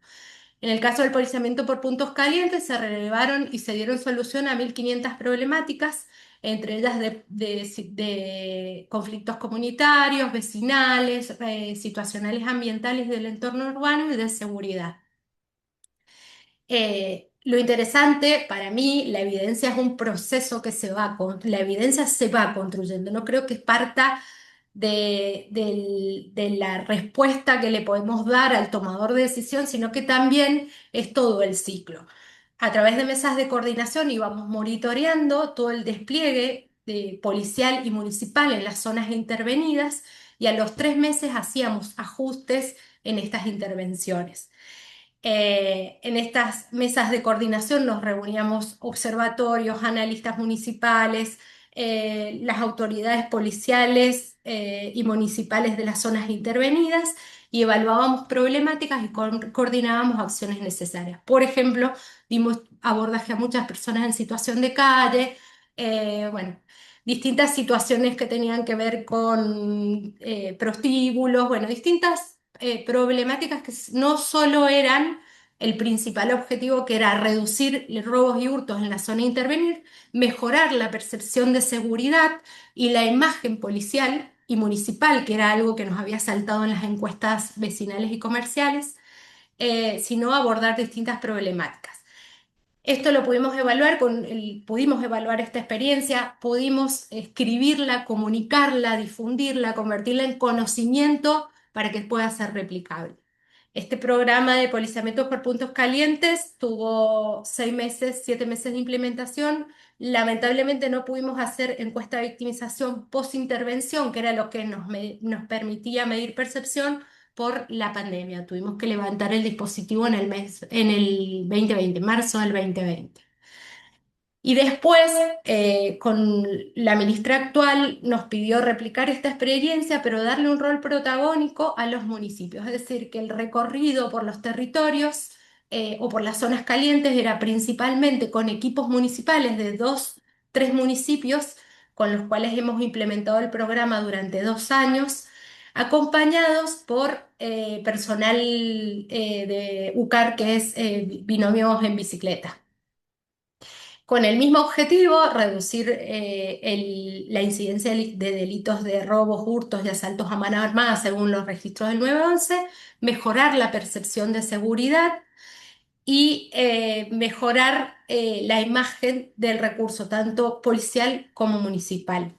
En el caso del policiamiento por puntos calientes, se relevaron y se dieron solución a 1.500 problemáticas, entre ellas de conflictos comunitarios, vecinales, situacionales ambientales del entorno urbano y de seguridad. Lo interesante para mí, la evidencia es un proceso que la evidencia se va construyendo. No creo que parta de la respuesta que le podemos dar al tomador de decisión, sino que también es todo el ciclo. A través de mesas de coordinación íbamos monitoreando todo el despliegue policial y municipal en las zonas intervenidas y a los 3 meses hacíamos ajustes en estas intervenciones. En estas mesas de coordinación nos reuníamos observatorios, analistas municipales, las autoridades policiales y municipales de las zonas intervenidas y evaluábamos problemáticas y coordinábamos acciones necesarias. Por ejemplo, dimos abordaje a muchas personas en situación de calle, bueno, distintas situaciones que tenían que ver con prostíbulos, bueno, distintas problemáticas que no solo eran el principal objetivo, que era reducir robos y hurtos en la zona a intervenir, mejorar la percepción de seguridad y la imagen policial y municipal, que era algo que nos había saltado en las encuestas vecinales y comerciales, sino abordar distintas problemáticas. Esto lo pudimos evaluar pudimos evaluar esta experiencia, pudimos escribirla, comunicarla, difundirla, convertirla en conocimiento para que pueda ser replicable. Este programa de policiamiento por puntos calientes tuvo 6 meses, 7 meses de implementación. Lamentablemente no pudimos hacer encuesta de victimización post-intervención, que era lo que nos permitía medir percepción por la pandemia. Tuvimos que levantar el dispositivo en el 2020, marzo del 2020. Y después, con la ministra actual, nos pidió replicar esta experiencia, pero darle un rol protagónico a los municipios. Es decir, que el recorrido por los territorios o por las zonas calientes era principalmente con equipos municipales de 2, 3 municipios, con los cuales hemos implementado el programa durante 2 años, acompañados por personal de UCAR, que es Binomios en Bicicleta. Con el mismo objetivo, reducir la incidencia de delitos de robos, hurtos y asaltos a mano armada según los registros del 911, mejorar la percepción de seguridad y mejorar la imagen del recurso, tanto policial como municipal,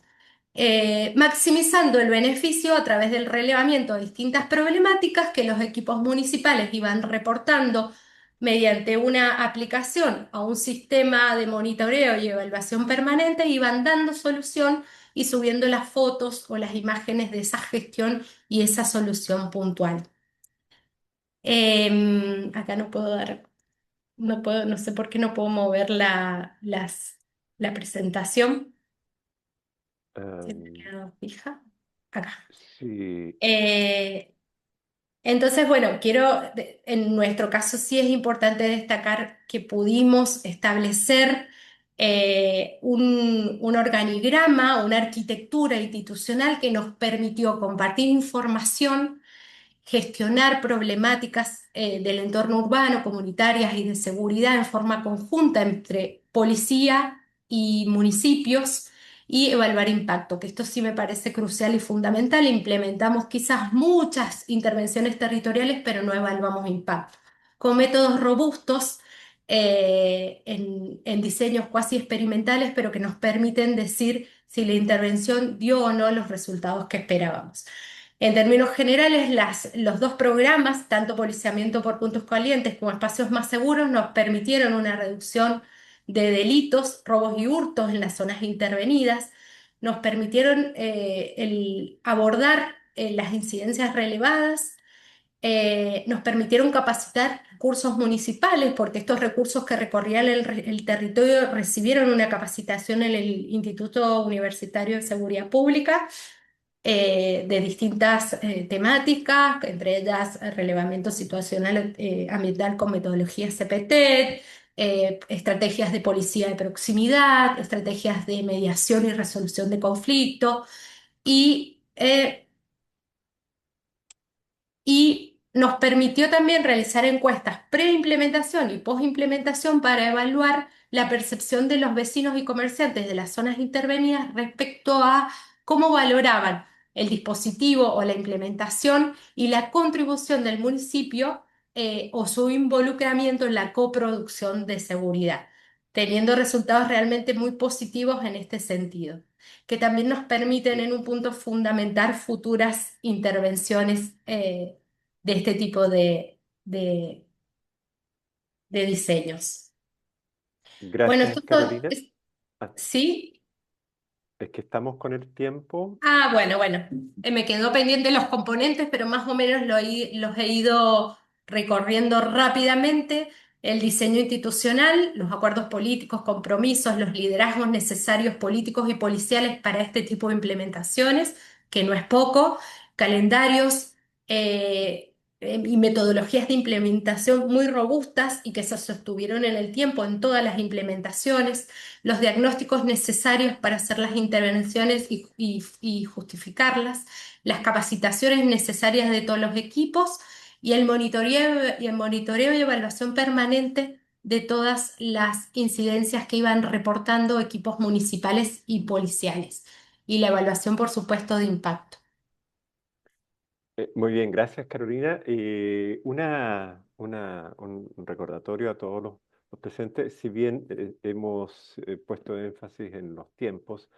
maximizando el beneficio a través del relevamiento de distintas problemáticas que los equipos municipales iban reportando mediante una aplicación a un sistema de monitoreo y evaluación permanente, iban dando solución y subiendo las fotos o las imágenes de esa gestión y esa solución puntual. Acá no puedo dar, no puedo, no sé por qué no puedo mover la presentación. Se me Em, quedó fija. Acá. sí, Eh, entonces, bueno, en nuestro caso sí es importante destacar que pudimos establecer un organigrama, una arquitectura institucional que nos permitió compartir información, gestionar problemáticas del entorno urbano, comunitarias y de seguridad en forma conjunta entre policía y municipios y evaluar impacto, que esto sí me parece crucial y fundamental. Implementamos quizás muchas intervenciones territoriales, pero no evaluamos impacto. Con métodos robustos, en diseños cuasi experimentales, pero que nos permiten decir si la intervención dio o no los resultados que esperábamos. En términos generales, los dos programas, tanto policiamiento por puntos calientes como espacios más seguros, nos permitieron una reducción de delitos, robos y hurtos en las zonas intervenidas, nos permitieron abordar las incidencias relevadas, nos permitieron capacitar recursos municipales, porque estos recursos que recorrían el territorio recibieron una capacitación en el Instituto Universitario de Seguridad Pública de distintas temáticas, entre ellas relevamiento situacional ambiental con metodología CPT, estrategias de policía de proximidad, estrategias de mediación y resolución de conflicto y nos permitió también realizar encuestas pre-implementación y post-implementación para evaluar la percepción de los vecinos y comerciantes de las zonas intervenidas respecto a cómo valoraban el dispositivo o la implementación y la contribución del municipio o su involucramiento en la coproducción de seguridad, teniendo resultados realmente muy positivos en este sentido, que también nos permiten en un punto fundamentar futuras intervenciones de este tipo de diseños. Bueno, gracias, Carolina. Ah, ¿sí? es que estamos con el tiempo. Ah, bueno, bueno. Me quedó pendiente los componentes, pero más o menos los he ido recorriendo rápidamente. El diseño institucional, los acuerdos políticos, compromisos, los liderazgos necesarios políticos y policiales para este tipo de implementaciones, que no es poco, calendarios y metodologías de implementación muy robustas y que se sostuvieron en el tiempo en todas las implementaciones, los diagnósticos necesarios para hacer las intervenciones y justificarlas, las capacitaciones necesarias de todos los equipos y el monitoreo y evaluación permanente de todas las incidencias que iban reportando equipos municipales y policiales. Y la evaluación, por supuesto, de impacto. Muy bien, gracias Carolina. Un recordatorio a todos los presentes, si bien hemos puesto énfasis en los tiempos,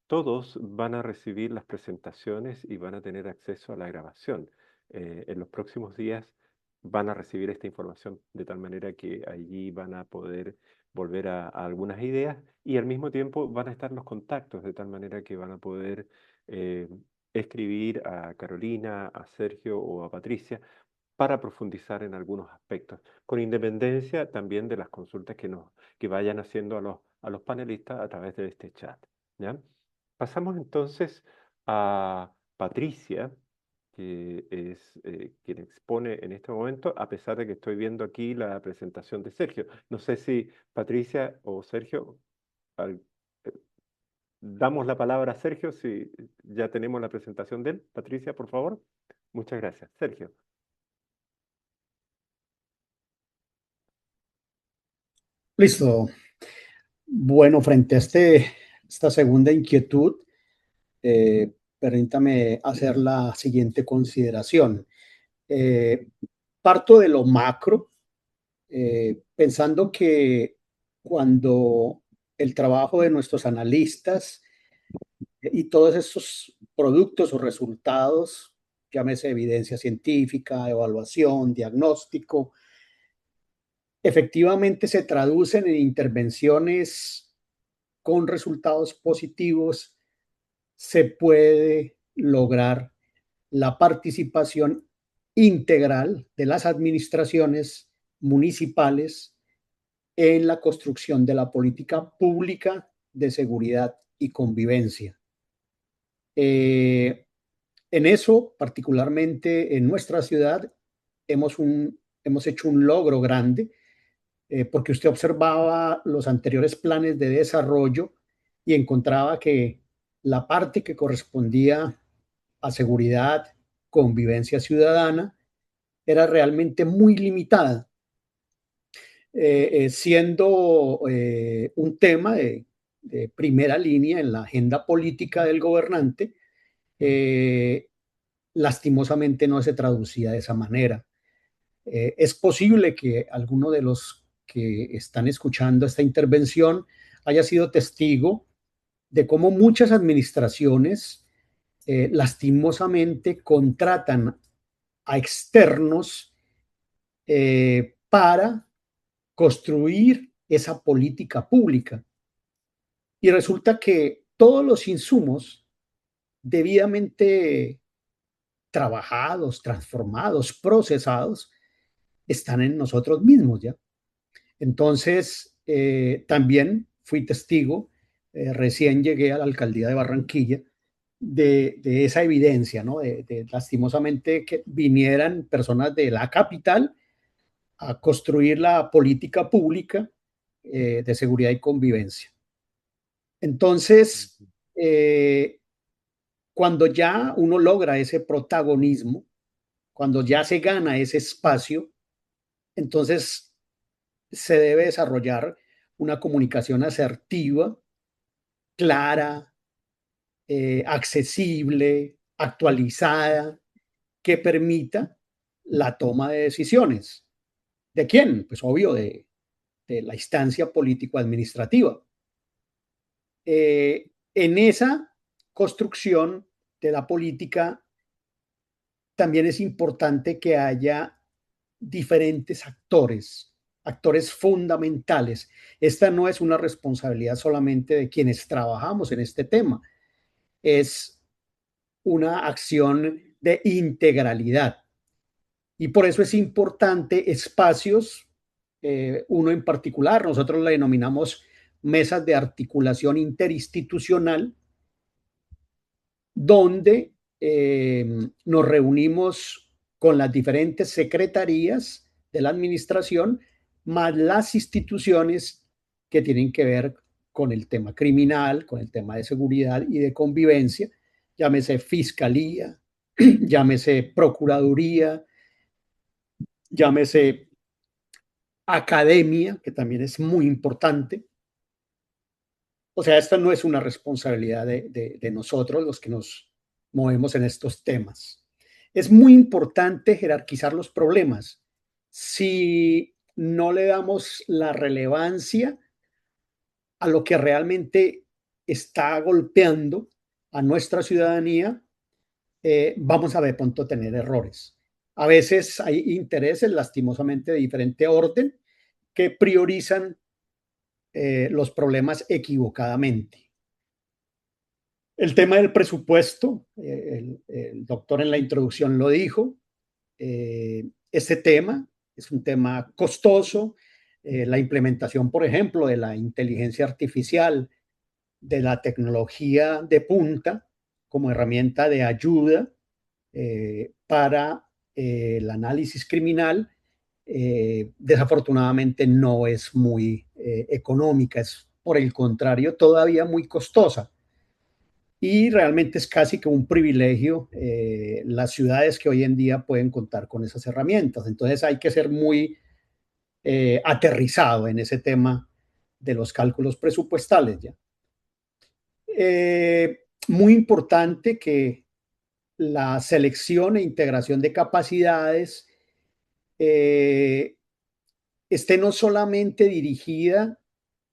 todos van a recibir las presentaciones y van a tener acceso a la grabación. En los próximos días van a recibir esta información de tal manera que allí van a poder volver a algunas ideas y al mismo tiempo van a estar los contactos de tal manera que van a poder eh, escribir a Carolina, a Sergio o a Patricia para profundizar en algunos aspectos, con independencia también de las consultas que vayan haciendo a los panelistas a través de este chat. ¿Ya? Pasamos entonces a Patricia, que es quien expone en este momento, a pesar de que estoy viendo aquí la presentación de Sergio. No sé si Patricia o Sergio, al- eh, damos la palabra a Sergio, si ya tenemos la presentación de él. Patricia, por favor. Muchas gracias. Sergio. Listo. Bueno, frente a esta segunda inquietud, permítame hacer la siguiente consideración. Eh, Parto de lo macro, pensando que cuando el trabajo de nuestros analistas y todos estos productos o resultados, llámese evidencia científica, evaluación, diagnóstico, efectivamente se traducen en intervenciones con resultados positivos, se puede lograr la participación integral de las administraciones municipales en la construcción de la política pública de seguridad y convivencia. En eso, particularmente en nuestra ciudad, hemos hecho un logro grande, porque usted observaba los anteriores planes de desarrollo y encontraba que la parte que correspondía a seguridad, convivencia ciudadana, era realmente muy limitada, siendo un tema de primera línea en la agenda política del gobernante. eh, Lastimosamente no se traducía de esa manera. Es posible que alguno de los que están escuchando esta intervención haya sido testigo de cómo muchas administraciones lastimosamente contratan a externos para construir esa política pública. Y resulta que todos los insumos debidamente trabajados, transformados, procesados, están en nosotros mismos ya. Entonces, también fui testigo, recién llegué a la alcaldía de Barranquilla, de esa evidencia, ¿no? Lastimosamente que vinieran personas de la capital a construir la política pública de seguridad y convivencia. Entonces, cuando ya uno logra ese protagonismo, cuando ya se gana ese espacio, entonces se debe desarrollar una comunicación asertiva, clara, accesible, actualizada, que permita la toma de decisiones. ¿De quién? Pues obvio, de la instancia político-administrativa. En esa construcción de la política también es importante que haya diferentes actores, actores fundamentales. Esta no es una responsabilidad solamente de quienes trabajamos en este tema, es una acción de integralidad. Y por eso es importante espacios, uno en particular, nosotros le denominamos mesas de articulación interinstitucional, donde nos reunimos con las diferentes secretarías de la administración, más las instituciones que tienen que ver con el tema criminal, con el tema de seguridad y de convivencia, llámese fiscalía, llámese procuraduría, llámese academia, que también es muy importante. O sea, esta no es una responsabilidad de nosotros, los que nos movemos en estos temas. Es muy importante jerarquizar los problemas. Si no le damos la relevancia a lo que realmente está golpeando a nuestra ciudadanía, vamos a de pronto tener errores. A veces hay intereses, lastimosamente, de diferente orden que priorizan los problemas equivocadamente. El tema del presupuesto, el doctor en la introducción lo dijo, este tema es un tema costoso. La implementación, por ejemplo, de la inteligencia artificial, de la tecnología de punta como herramienta de ayuda para el análisis criminal, desafortunadamente no es muy económica, es por el contrario todavía muy costosa. Y realmente es casi que un privilegio las ciudades que hoy en día pueden contar con esas herramientas. Entonces hay que ser muy aterrizado en ese tema de los cálculos presupuestales ya. Muy importante que la selección e integración de capacidades eh, esté no solamente dirigida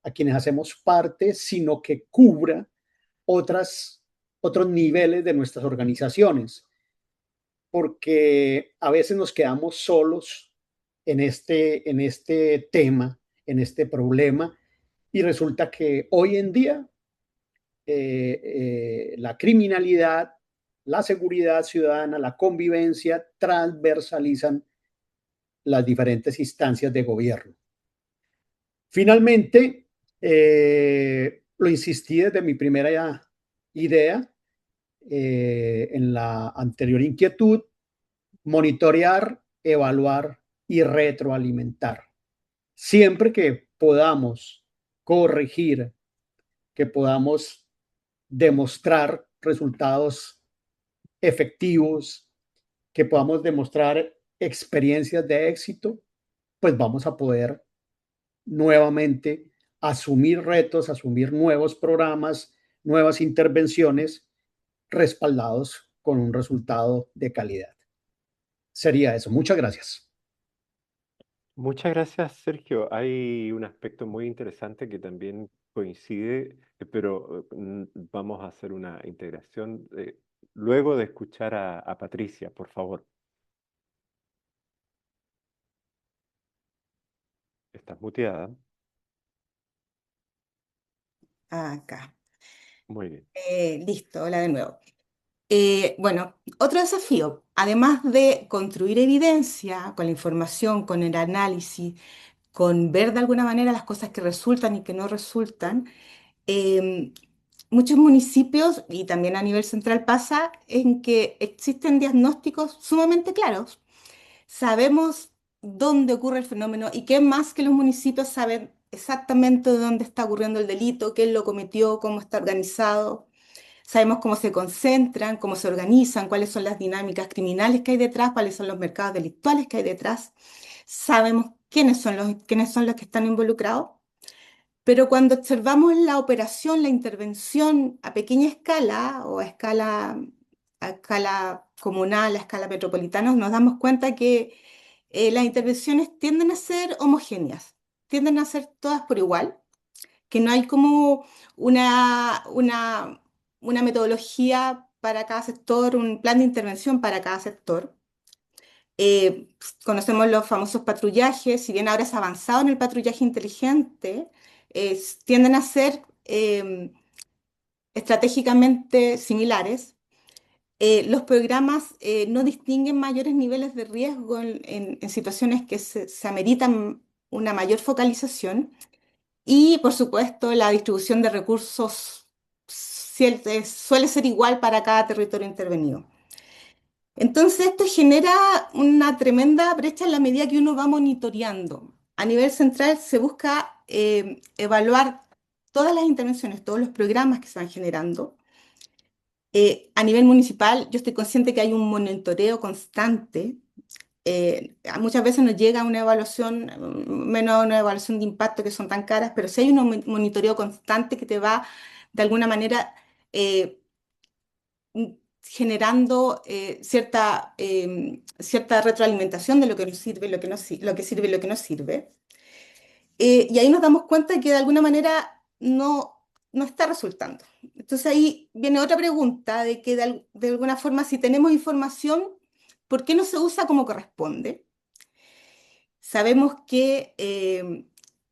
a quienes hacemos parte, sino que cubra otras, otros niveles de nuestras organizaciones, porque a veces nos quedamos solos en este tema, en este problema, y resulta que hoy en día la criminalidad, la seguridad ciudadana, la convivencia transversalizan las diferentes instancias de gobierno. Finalmente, lo insistí desde mi primera idea, en la anterior inquietud, monitorear, evaluar y retroalimentar. Siempre que podamos corregir, que podamos demostrar resultados efectivos, que podamos demostrar experiencias de éxito, pues vamos a poder nuevamente asumir retos, asumir nuevos programas, nuevas intervenciones respaldados con un resultado de calidad. Sería eso. Muchas gracias. Muchas gracias, Sergio. Hay un aspecto muy interesante que también coincide, pero vamos a hacer una integración luego de escuchar a Patricia, por favor. Estás muteada. Acá. Muy bien. Listo, hola de nuevo. Bueno, otro desafío, además de construir evidencia con la información, con el análisis, con ver de alguna manera las cosas que resultan y que no resultan, eh, muchos municipios, y también a nivel central pasa, en que existen diagnósticos sumamente claros. Sabemos dónde ocurre el fenómeno y qué más que los municipios saben exactamente dónde está ocurriendo el delito, quién lo cometió, cómo está organizado. Sabemos cómo se concentran, cómo se organizan, cuáles son las dinámicas criminales que hay detrás, cuáles son los mercados delictuales que hay detrás. Sabemos quiénes son los que están involucrados. Pero cuando observamos la operación, la intervención a pequeña escala o a escala comunal, a escala metropolitana, nos damos cuenta que las intervenciones tienden a ser homogéneas, tienden a ser todas por igual, que no hay como una metodología para cada sector, un plan de intervención para cada sector. Conocemos los famosos patrullajes, si bien ahora es avanzado en el patrullaje inteligente, tienden a ser estratégicamente similares. Los programas no distinguen mayores niveles de riesgo en situaciones que se ameritan una mayor focalización. Y, por supuesto, la distribución de recursos suele ser igual para cada territorio intervenido. Entonces, esto genera una tremenda brecha en la medida que uno va monitoreando. A nivel central se busca evaluar todas las intervenciones, todos los programas que se van generando. A nivel municipal, yo estoy consciente que hay un monitoreo constante. Muchas veces nos llega una evaluación, menos una evaluación de impacto que son tan caras, pero si hay un monitoreo constante que te va de alguna manera eh, generando cierta retroalimentación de lo que nos sirve, lo que sirve y lo que no sirve. Y ahí nos damos cuenta que de alguna manera no está resultando. Entonces ahí viene otra pregunta de que de alguna forma si tenemos información, ¿Por qué no se usa como corresponde? Sabemos que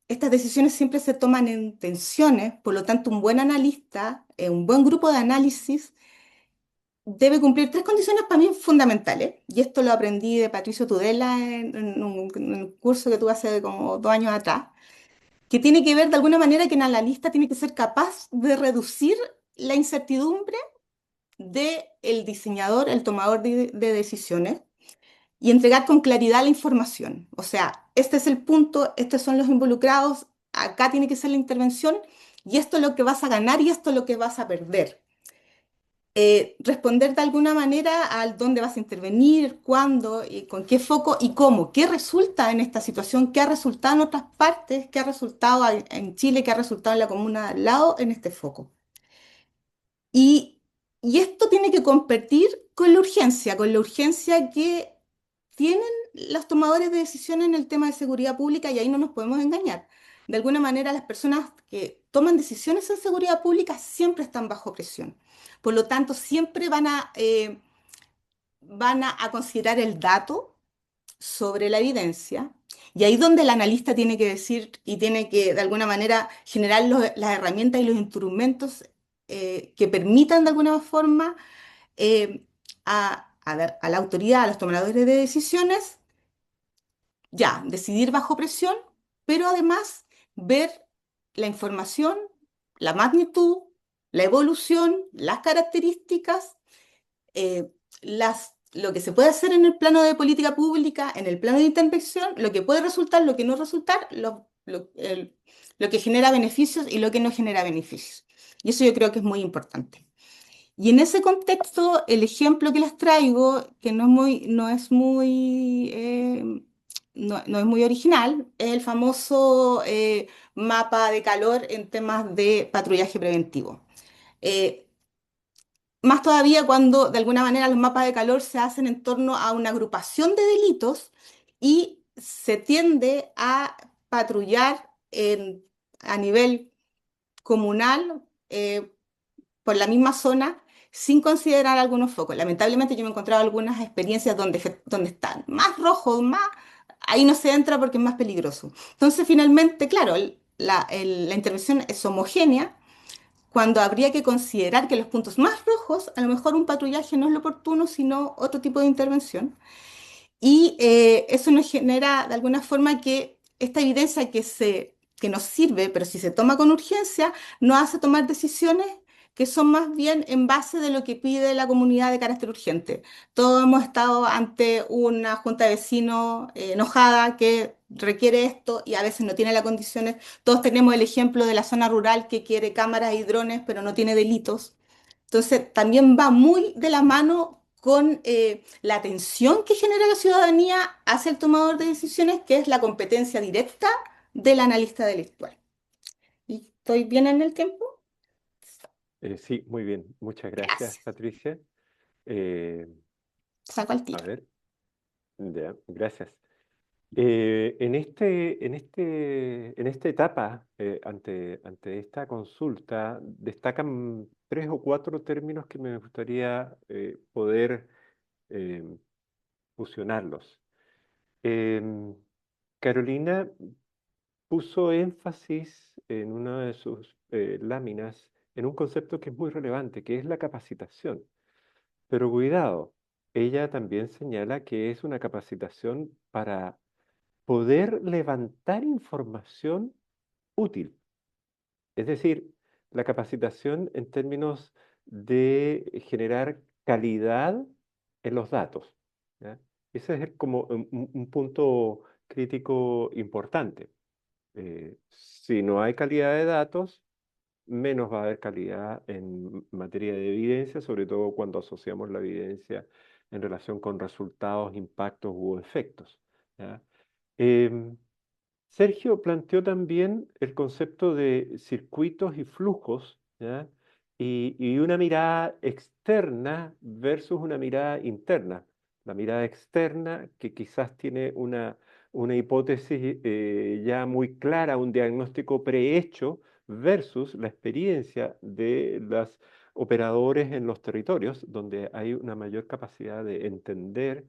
estas decisiones siempre se toman en tensiones, por lo tanto, un buen analista, un buen grupo de análisis debe cumplir tres condiciones para mí fundamentales. Y esto lo aprendí de Patricio Tudela en un curso que tuve hace como 2 años atrás, que tiene que ver de alguna manera que el analista tiene que ser capaz de reducir la incertidumbre del diseñador, el tomador de decisiones, y entregar con claridad la información. O sea, este es el punto, estos son los involucrados, acá tiene que ser la intervención, y esto es lo que vas a ganar y esto es lo que vas a perder. Responder de alguna manera al dónde vas a intervenir, cuándo, y con qué foco y cómo, qué resulta en esta situación, qué ha resultado en otras partes, qué ha resultado en Chile, qué ha resultado en la comuna de al lado en este foco. Y, y esto tiene que competir con la urgencia que tienen los tomadores de decisiones en el tema de seguridad pública, y ahí no nos podemos engañar. De alguna manera, las personas que toman decisiones en seguridad pública siempre están bajo presión. Por lo tanto, siempre van a considerar el dato sobre la evidencia. Y ahí donde el analista tiene que decir y tiene que, de alguna manera, generar las herramientas y los instrumentos que permitan, de alguna forma, eh, a la autoridad, a los tomadores de decisiones, ya, decidir bajo presión, pero además ver la información, la magnitud, la evolución, las características, lo que se puede hacer en el plano de política pública, en el plano de intervención, lo que puede resultar, lo que no resultar, lo que genera beneficios y lo que no genera beneficios. Y eso yo creo que es muy importante. Y en ese contexto, el ejemplo que les traigo, que no es muy original, es el famoso mapa de calor en temas de patrullaje preventivo. Eh, Más todavía cuando de alguna manera los mapas de calor se hacen en torno a una agrupación de delitos y se tiende a patrullar a nivel comunal, por la misma zona sin considerar algunos focos. Lamentablemente yo me he encontrado algunas experiencias donde están más rojos, ahí no se entra porque es más peligroso. Entonces finalmente, claro, la intervención es homogénea cuando habría que considerar que los puntos más rojos, a lo mejor un patrullaje no es lo oportuno, sino otro tipo de intervención. Y eso nos genera de alguna forma que esta evidencia que nos sirve, pero si se toma con urgencia, nos hace tomar decisiones que son más bien en base de lo que pide la comunidad de carácter urgente. Todos hemos estado ante una junta de vecinos enojada que requiere esto y a veces no tiene las condiciones. Todos tenemos el ejemplo de la zona rural que quiere cámaras y drones, pero no tiene delitos. Entonces, también va muy de la mano con la atención que genera la ciudadanía hacia el tomador de decisiones, que es la competencia directa del analista delictual. ¿Y estoy bien en el tiempo? Sí, muy bien. Muchas gracias, Gracias. Patricia. Eh, Saco al a tiro. ver, ya, gracias. En esta etapa, ante esta consulta, destacan tres o cuatro términos que me gustaría poder eh, fusionarlos. Em, Carolina puso énfasis en una de sus láminas en un concepto que es muy relevante, que es la capacitación. Pero cuidado, ella también señala que es una capacitación para poder levantar información útil. Es decir, la capacitación en términos de generar calidad en los datos. ¿Ya? Ese es como un punto crítico importante. Si no hay calidad de datos, menos va a haber calidad en materia de evidencia, sobre todo cuando asociamos la evidencia en relación con resultados, impactos u efectos. ¿Ya? Em, Sergio planteó también el concepto de circuitos y flujos, ¿ya? Y una mirada externa versus una mirada interna. La mirada externa, que quizás tiene una hipótesis ya muy clara, un diagnóstico prehecho, versus la experiencia de los operadores en los territorios, donde hay una mayor capacidad de entender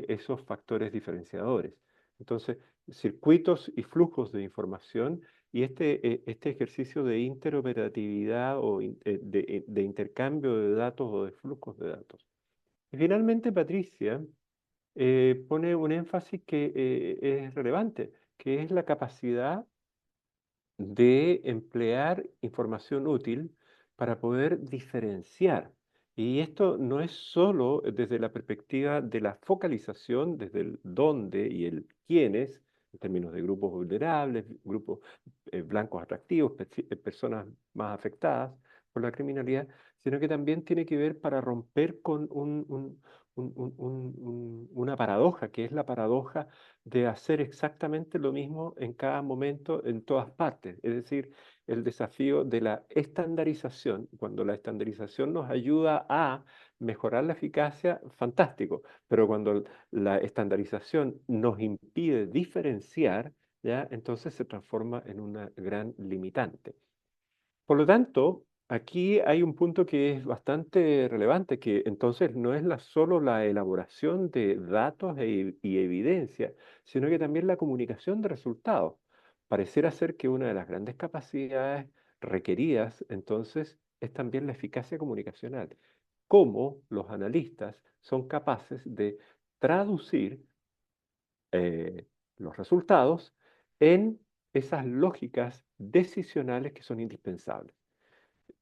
esos factores diferenciadores. Entonces, circuitos y flujos de información y este ejercicio de interoperatividad o de intercambio de datos o de flujos de datos. Y finalmente, Patricia pone un énfasis que es relevante, que es la capacidad de emplear información útil para poder diferenciar. Y esto no es solo desde la perspectiva de la focalización, desde el dónde y el quiénes, en términos de grupos vulnerables, grupos blancos atractivos, personas más afectadas por la criminalidad, sino que también tiene que ver para romper con una paradoja, que es la paradoja de hacer exactamente lo mismo en cada momento, en todas partes. Es decir, el desafío de la estandarización. Cuando la estandarización nos ayuda a mejorar la eficacia, fantástico. Pero cuando la estandarización nos impide diferenciar, ¿ya? Entonces se transforma en una gran limitante. Por lo tanto, aquí hay un punto que es bastante relevante, que entonces no es solo la elaboración de datos y evidencia, sino que también la comunicación de resultados. Pareciera ser que una de las grandes capacidades requeridas entonces es también la eficacia comunicacional. Cómo los analistas son capaces de traducir los resultados en esas lógicas decisionales que son indispensables.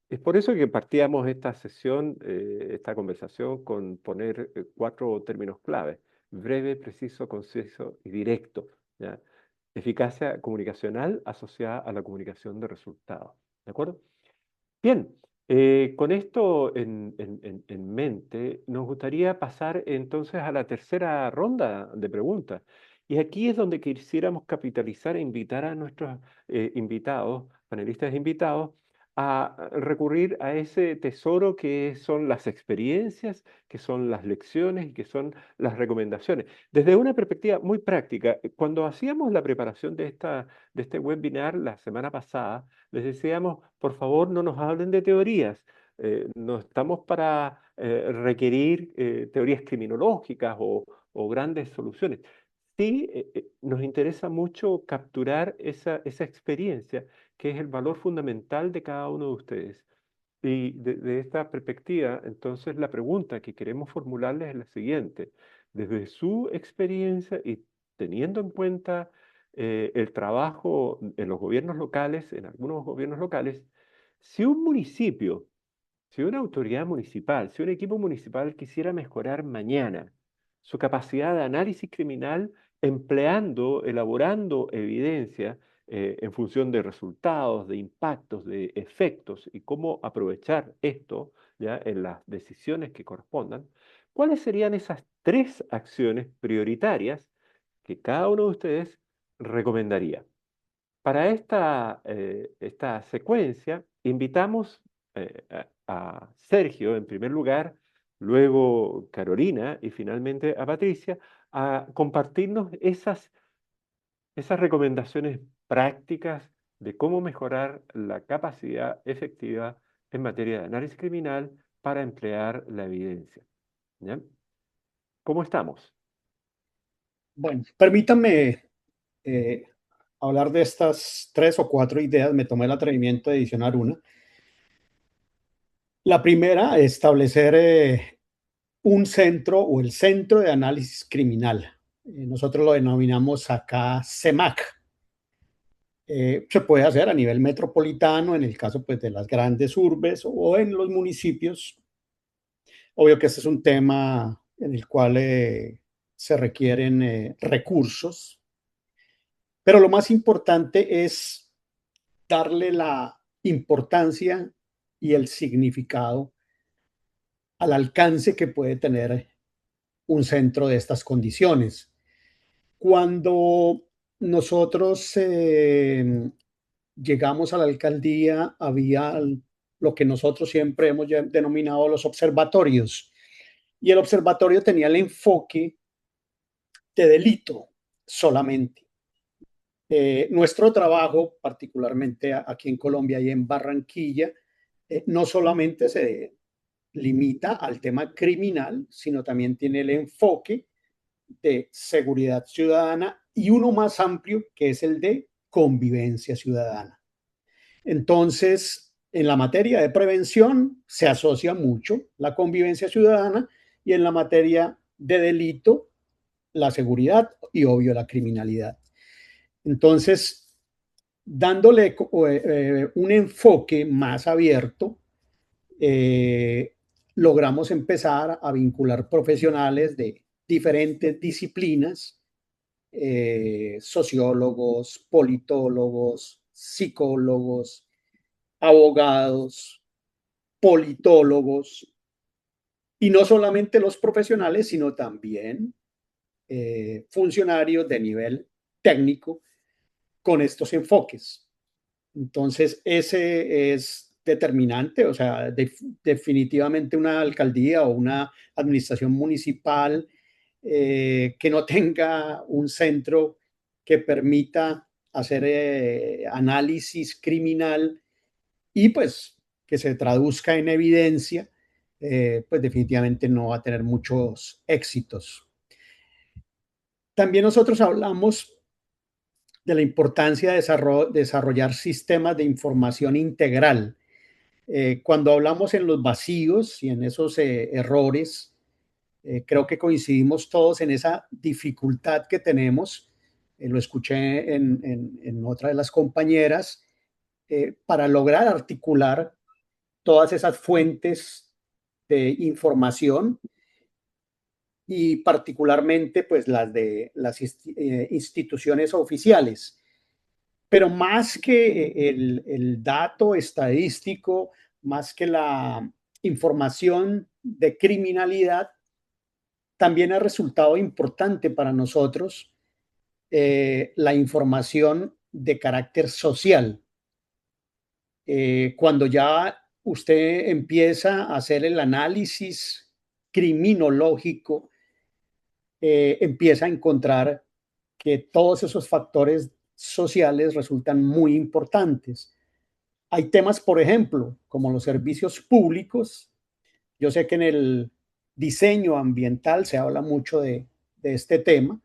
Es por eso que partíamos esta sesión, esta conversación, con poner 4 términos clave: breve, preciso, conciso y directo, ¿ya? Eficacia comunicacional asociada a la comunicación de resultados. ¿De acuerdo? Bien, con esto en mente, nos gustaría pasar entonces a la tercera ronda de preguntas. Y aquí es donde quisiéramos capitalizar e invitar a nuestros invitados, panelistas invitados, a recurrir a ese tesoro que son las experiencias, que son las lecciones y que son las recomendaciones. Desde una perspectiva muy práctica, cuando hacíamos la preparación de este webinar la semana pasada, les decíamos, por favor, no nos hablen de teorías. No estamos para requerir teorías criminológicas o grandes soluciones. Sí, nos interesa mucho capturar esa experiencia, que es el valor fundamental de cada uno de ustedes. Y de esta perspectiva, entonces, la pregunta que queremos formularles es la siguiente: desde su experiencia y teniendo en cuenta el trabajo en los gobiernos locales, en algunos gobiernos locales, si un municipio, si una autoridad municipal, si un equipo municipal quisiera mejorar mañana su capacidad de análisis criminal empleando, elaborando evidencia en función de resultados, de impactos, de efectos y cómo aprovechar esto, ¿ya?, en las decisiones que correspondan, ¿cuáles serían esas 3 acciones prioritarias que cada uno de ustedes recomendaría? Para esta secuencia, invitamos a Sergio en primer lugar, luego Carolina y finalmente a Patricia a compartirnos esas recomendaciones prácticas de cómo mejorar la capacidad efectiva en materia de análisis criminal para emplear la evidencia. ¿Ya? ¿Cómo estamos? Bueno, permítanme hablar de estas 3 o 4 ideas. Me tomé el atrevimiento de adicionar una. La primera, establecer un centro o el Centro de Análisis Criminal. Nosotros lo denominamos acá CEMAC. Se puede hacer a nivel metropolitano, en el caso pues, de las grandes urbes o en los municipios. Obvio que este es un tema en el cual se requieren recursos, pero lo más importante es darle la importancia y el significado al alcance que puede tener un centro de estas condiciones. Cuando nosotros llegamos a la alcaldía, había lo que nosotros siempre hemos denominado los observatorios, y el observatorio tenía el enfoque de delito solamente. Nuestro trabajo, particularmente aquí en Colombia y en Barranquilla, no solamente se limita al tema criminal, sino también tiene el enfoque de seguridad ciudadana y uno más amplio que es el de convivencia ciudadana. Entonces, en la materia de prevención se asocia mucho la convivencia ciudadana y en la materia de delito la seguridad y obvio la criminalidad. Entonces, dándole un enfoque más abierto, logramos empezar a vincular profesionales de diferentes disciplinas, sociólogos, politólogos, psicólogos, abogados, politólogos, y no solamente los profesionales, sino también funcionarios de nivel técnico con estos enfoques. Entonces, ese es determinante, o sea, definitivamente una alcaldía o una administración municipal que no tenga un centro que permita hacer análisis criminal y pues que se traduzca en evidencia, pues definitivamente no va a tener muchos éxitos. También nosotros hablamos de la importancia de desarrollar sistemas de información integral. Cuando hablamos en los vacíos y en esos errores, creo que coincidimos todos en esa dificultad que tenemos. Lo escuché en otra de las compañeras, para lograr articular todas esas fuentes de información y particularmente pues las de las instituciones oficiales. Pero más que el dato estadístico, más que la información de criminalidad, también ha resultado importante para nosotros la información de carácter social. Cuando ya usted empieza a hacer el análisis criminológico, empieza a encontrar que todos esos factores sociales resultan muy importantes. Hay temas, por ejemplo, como los servicios públicos. Yo sé que en el diseño ambiental se habla mucho de este tema,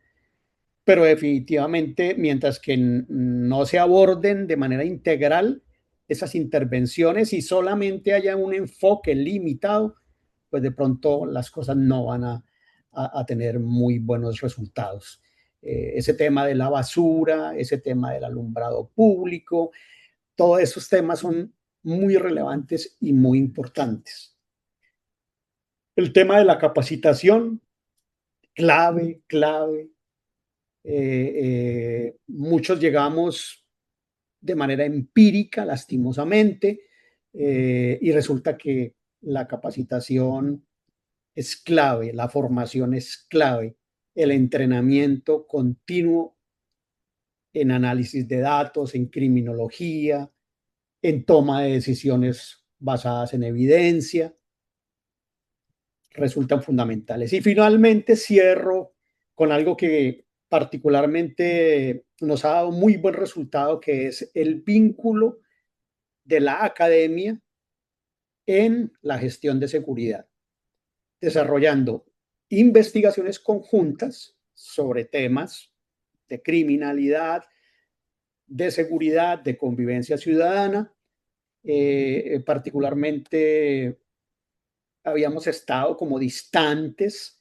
pero definitivamente mientras que no se aborden de manera integral esas intervenciones y solamente haya un enfoque limitado, pues de pronto las cosas no van a tener muy buenos resultados. Ese tema de la basura, ese tema del alumbrado público, todos esos temas son muy relevantes y muy importantes. El tema de la capacitación, clave, clave. Muchos llegamos de manera empírica, lastimosamente, y resulta que la capacitación es clave, la formación es clave, el entrenamiento continuo en análisis de datos, en criminología, en toma de decisiones basadas en evidencia, resultan fundamentales. Y finalmente cierro con algo que particularmente nos ha dado muy buen resultado, que es el vínculo de la academia en la gestión de seguridad, desarrollando investigaciones conjuntas sobre temas de criminalidad, de seguridad, de convivencia ciudadana. Particularmente habíamos estado como distantes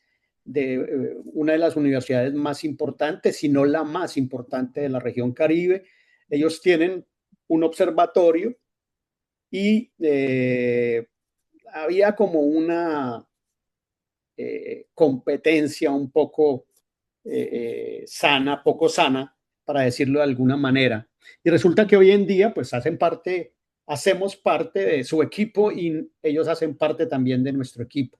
de una de las universidades más importantes, si no la más importante de la región Caribe. Ellos tienen un observatorio y había como una competencia un poco sana, poco sana, para decirlo de alguna manera. Y resulta que hoy en día, pues hacemos parte de su equipo y ellos hacen parte también de nuestro equipo.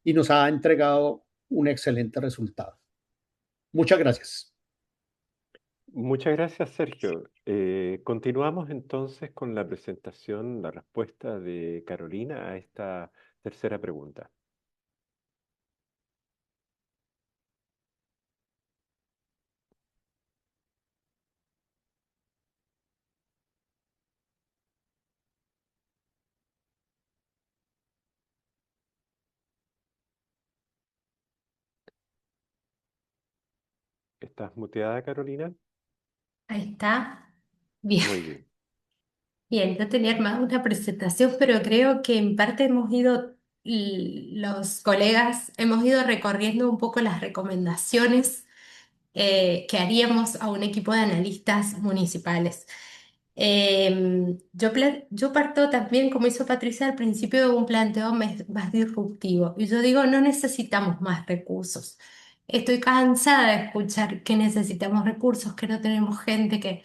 Y nos ha entregado un excelente resultado. Muchas gracias. Muchas gracias, Sergio. Continuamos entonces con la presentación, la respuesta de Carolina a esta tercera pregunta. ¿Estás muteada, Carolina? Ahí está. Bien, Muy bien. bien, yo tenía armada una presentación, pero creo que en parte hemos ido, los colegas, hemos ido recorriendo un poco las recomendaciones que haríamos a un equipo de analistas municipales. Yo parto también, como hizo Patricia al principio, de un planteo más disruptivo. Y yo digo, no necesitamos más recursos. Estoy cansada de escuchar que necesitamos recursos, que no tenemos gente, que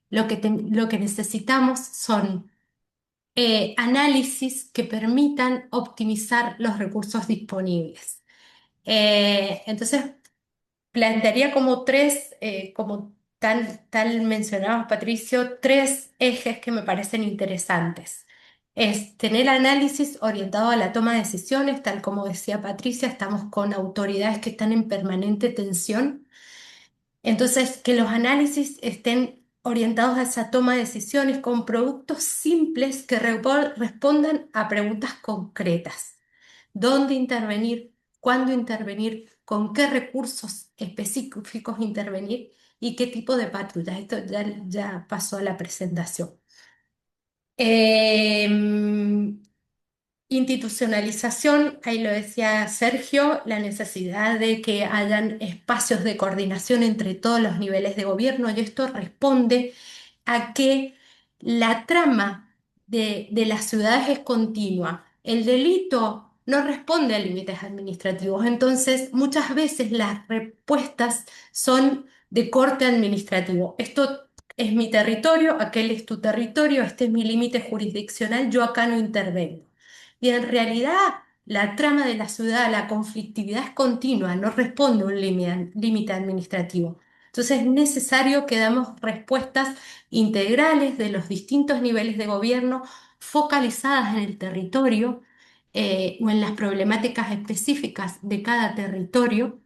lo que necesitamos son análisis que permitan optimizar los recursos disponibles. Entonces, plantearía como tres, como tal mencionabas, Patricio, tres ejes que me parecen interesantes. Es tener análisis orientado a la toma de decisiones, tal como decía Patricia, estamos con autoridades que están en permanente tensión. Entonces, que los análisis estén orientados a esa toma de decisiones con productos simples que respondan a preguntas concretas. ¿Dónde intervenir? ¿Cuándo intervenir? ¿Con qué recursos específicos intervenir? ¿Y qué tipo de patrullas? Esto ya pasó a la presentación. Em, Institucionalización, ahí lo decía Sergio, la necesidad de que hayan espacios de coordinación entre todos los niveles de gobierno, y esto responde a que la trama de las ciudades es continua. El delito no responde a límites administrativos, entonces muchas veces las respuestas son de corte administrativo. Esto es mi territorio, aquel es tu territorio, este es mi límite jurisdiccional, yo acá no intervengo. Y en realidad la trama de la ciudad, la conflictividad es continua, no responde a un límite administrativo. Entonces es necesario que damos respuestas integrales de los distintos niveles de gobierno, focalizadas en el territorio o en las problemáticas específicas de cada territorio.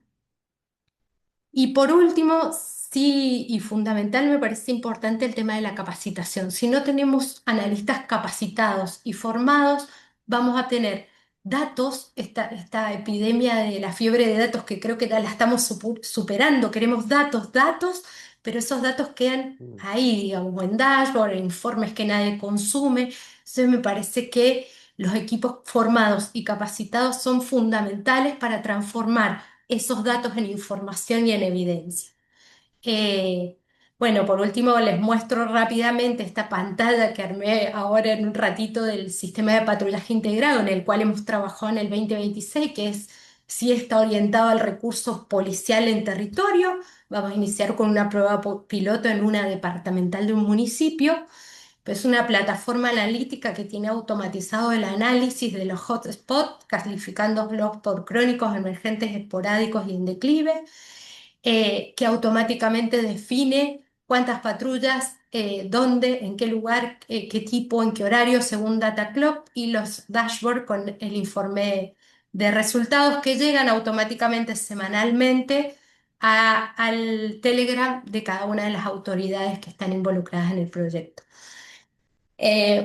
Y por último, sí, y fundamental, me parece importante el tema de la capacitación. Si no tenemos analistas capacitados y formados, vamos a tener datos, esta epidemia de la fiebre de datos que creo que ya la estamos superando. Queremos datos, datos, pero esos datos quedan Mm, ahí, digamos, en dashboard, en informes que nadie consume. Entonces me parece que los equipos formados y capacitados son fundamentales para transformar esos datos en información y en evidencia. Eh, bueno, por último les muestro rápidamente esta pantalla que armé ahora en un ratito del sistema de patrullaje integrado en el cual hemos trabajado en el 2026, que es si está orientado al recurso policial en territorio. Vamos a iniciar con una prueba piloto en una departamental de un municipio. Es una plataforma analítica que tiene automatizado el análisis de los hotspots, calificándolos por crónicos, emergentes, esporádicos y en declive, que automáticamente define cuántas patrullas, dónde, en qué lugar, qué tipo, en qué horario, según Data Clock, y los dashboards con el informe de resultados que llegan automáticamente semanalmente al Telegram de cada una de las autoridades que están involucradas en el proyecto.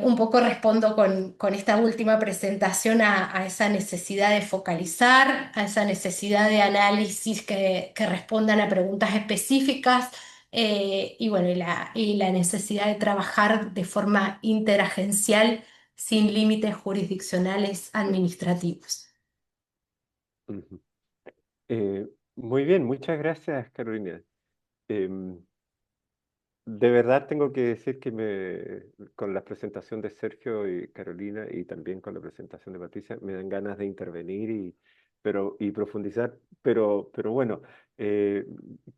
Un poco respondo con esta última presentación a esa necesidad de focalizar, a esa necesidad de análisis que respondan a preguntas específicas, y bueno, y la necesidad de trabajar de forma interagencial sin límites jurisdiccionales administrativos. ujú. Muy bien, muchas gracias, Carolina. Em, de verdad tengo que decir que con la presentación de Sergio y Carolina y también con la presentación de Patricia me dan ganas de intervenir y profundizar, pero bueno, eh,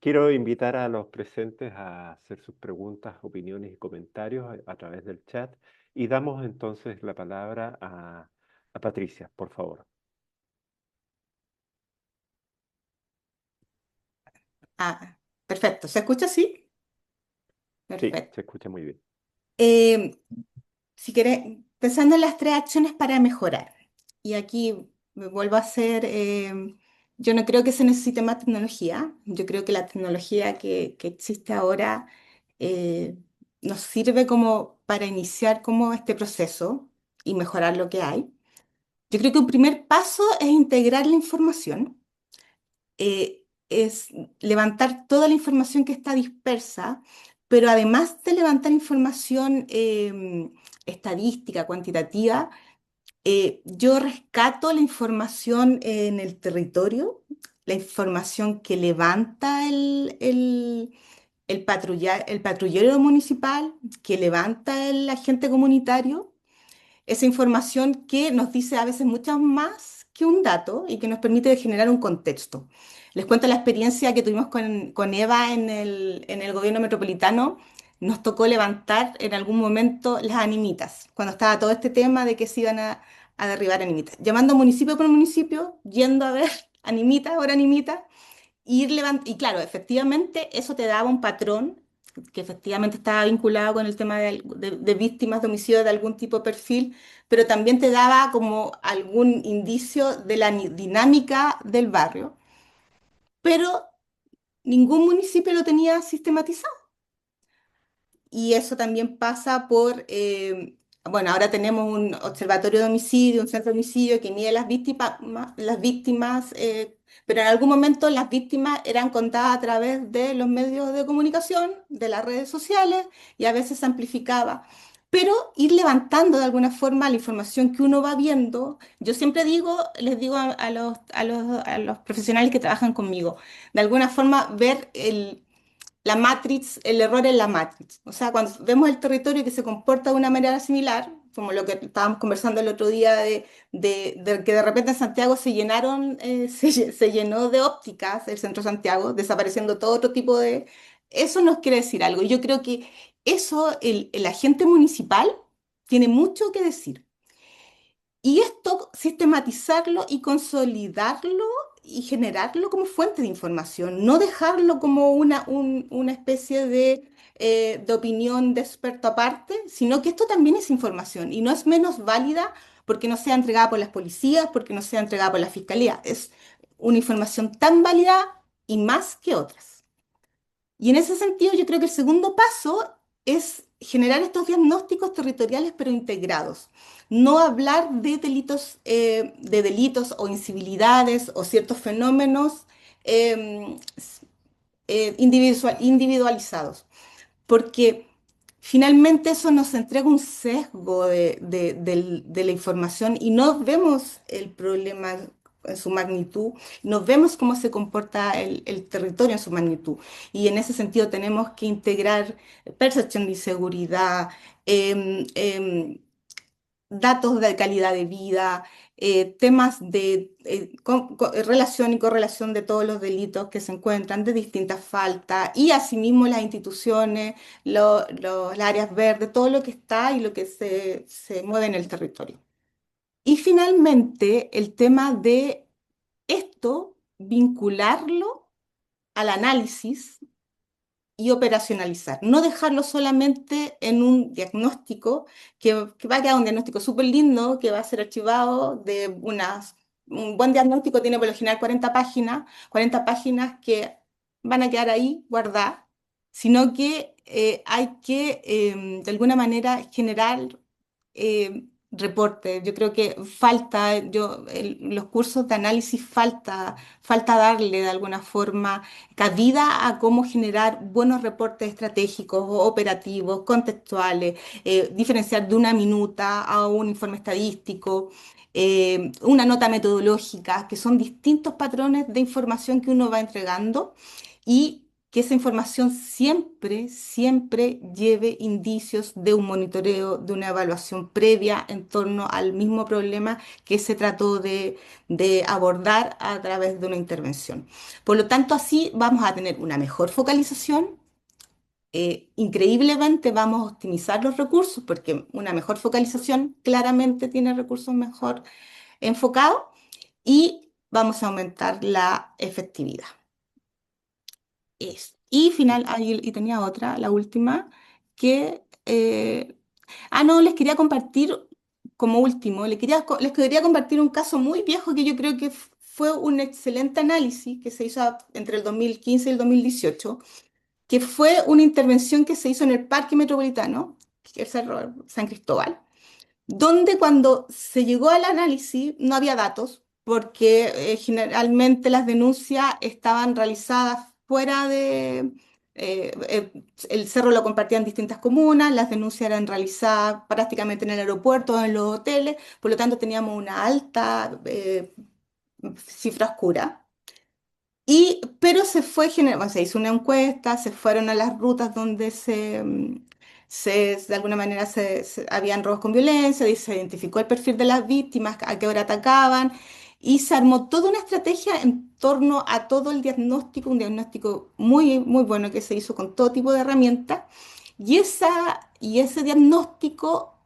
quiero invitar a los presentes a hacer sus preguntas, opiniones y comentarios a través del chat y damos entonces la palabra a Patricia, por favor. Ah, perfecto. ¿Se escucha así? Sí, Perfecto. se escucha muy bien. Eh, si quieres, pensando en las tres acciones para mejorar. Y aquí me vuelvo a hacer, yo no creo que se necesite más tecnología. Yo creo que la tecnología que existe ahora eh, nos sirve como para iniciar como este proceso y mejorar lo que hay. Yo creo que un primer paso es integrar la información. es levantar toda la información que está dispersa, pero además de levantar información estadística, cuantitativa, yo rescato la información en el territorio, la información que levanta el patrullero municipal, que levanta el agente comunitario, esa información que nos dice a veces mucho más que un dato y que nos permite generar un contexto. Les cuento la experiencia que tuvimos con Eva en el gobierno metropolitano. Nos tocó levantar en algún momento las animitas, cuando estaba todo este tema de que se iban a derribar animitas. Llamando municipio por municipio, yendo a ver animita por animita, y claro, efectivamente eso te daba un patrón que efectivamente estaba vinculado con el tema de víctimas de homicidio de algún tipo de perfil, pero también te daba como algún indicio de la dinámica del barrio, pero ningún municipio lo tenía sistematizado. Y eso también pasa por, bueno, ahora tenemos un observatorio de homicidio, un centro de homicidio que mide las víctimas, pero en algún momento las víctimas eran contadas a través de los medios de comunicación, de las redes sociales, y a veces se amplificaba. Pero ir levantando de alguna forma la información que uno va viendo, yo siempre digo, les digo a los profesionales que trabajan conmigo, de alguna forma ver la matrix, el error en la matrix. O sea, cuando vemos el territorio que se comporta de una manera similar, como lo que estábamos conversando el otro día de que de repente en Santiago se llenaron, se llenó de ópticas el centro de Santiago, desapareciendo todo otro tipo de... Eso nos quiere decir algo. Y yo creo que eso, el agente municipal tiene mucho que decir. Y esto, sistematizarlo y consolidarlo y generarlo como fuente de información, no dejarlo como una especie de opinión de experto aparte, sino que esto también es información y no es menos válida porque no sea entregada por las policías, porque no sea entregada por la fiscalía. Es una información tan válida y más que otras. Y en ese sentido, yo creo que el segundo paso es generar estos diagnósticos territoriales pero integrados. No hablar de delitos o incivilidades o ciertos fenómenos eh, individualizados, porque finalmente eso nos entrega un sesgo de la información y no vemos el problema en su magnitud, no vemos cómo se comporta el territorio en su magnitud. Y en ese sentido tenemos que integrar percepción de inseguridad, em, em, datos de calidad de vida, temas de relación y correlación de todos los delitos que se encuentran, de distintas faltas, y asimismo las instituciones, las áreas verdes, todo lo que está y lo que se mueve en el territorio. Y finalmente, el tema de esto, vincularlo al análisis y operacionalizar. No dejarlo solamente en un diagnóstico, que va a quedar un diagnóstico súper lindo, que va a ser archivado un buen diagnóstico tiene por lo general 40 páginas que van a quedar ahí guardadas, sino que hay que de alguna manera generar reportes. Yo creo que falta, los cursos de análisis falta darle de alguna forma cabida a cómo generar buenos reportes estratégicos, operativos, contextuales, diferenciar de una minuta a un informe estadístico, una nota metodológica, que son distintos patrones de información que uno va entregando y que esa información siempre, siempre lleve indicios de un monitoreo, de una evaluación previa en torno al mismo problema que se trató de abordar a través de una intervención. Por lo tanto, así vamos a tener una mejor focalización. Increíblemente vamos a optimizar los recursos porque una mejor focalización claramente tiene recursos mejor enfocados y vamos a aumentar la efectividad. Y final, y tenía otra, la última, que... no, les quería compartir como último, les quería compartir un caso muy viejo que yo creo que fue un excelente análisis que se hizo entre el 2015 y el 2018, que fue una intervención que se hizo en el Parque Metropolitano, que es el Cerro San Cristóbal, donde cuando se llegó al análisis no había datos, porque generalmente las denuncias estaban realizadas fuera de... el cerro lo compartían distintas comunas, las denuncias eran realizadas prácticamente en el aeropuerto, en los hoteles, por lo tanto teníamos una alta cifra oscura. Pero bueno, se hizo una encuesta, se fueron a las rutas donde de alguna manera habían robos con violencia, y se identificó el perfil de las víctimas, a qué hora atacaban, y se armó toda una estrategia en torno a todo el diagnóstico, un diagnóstico muy, muy bueno que se hizo con todo tipo de herramientas, y ese diagnóstico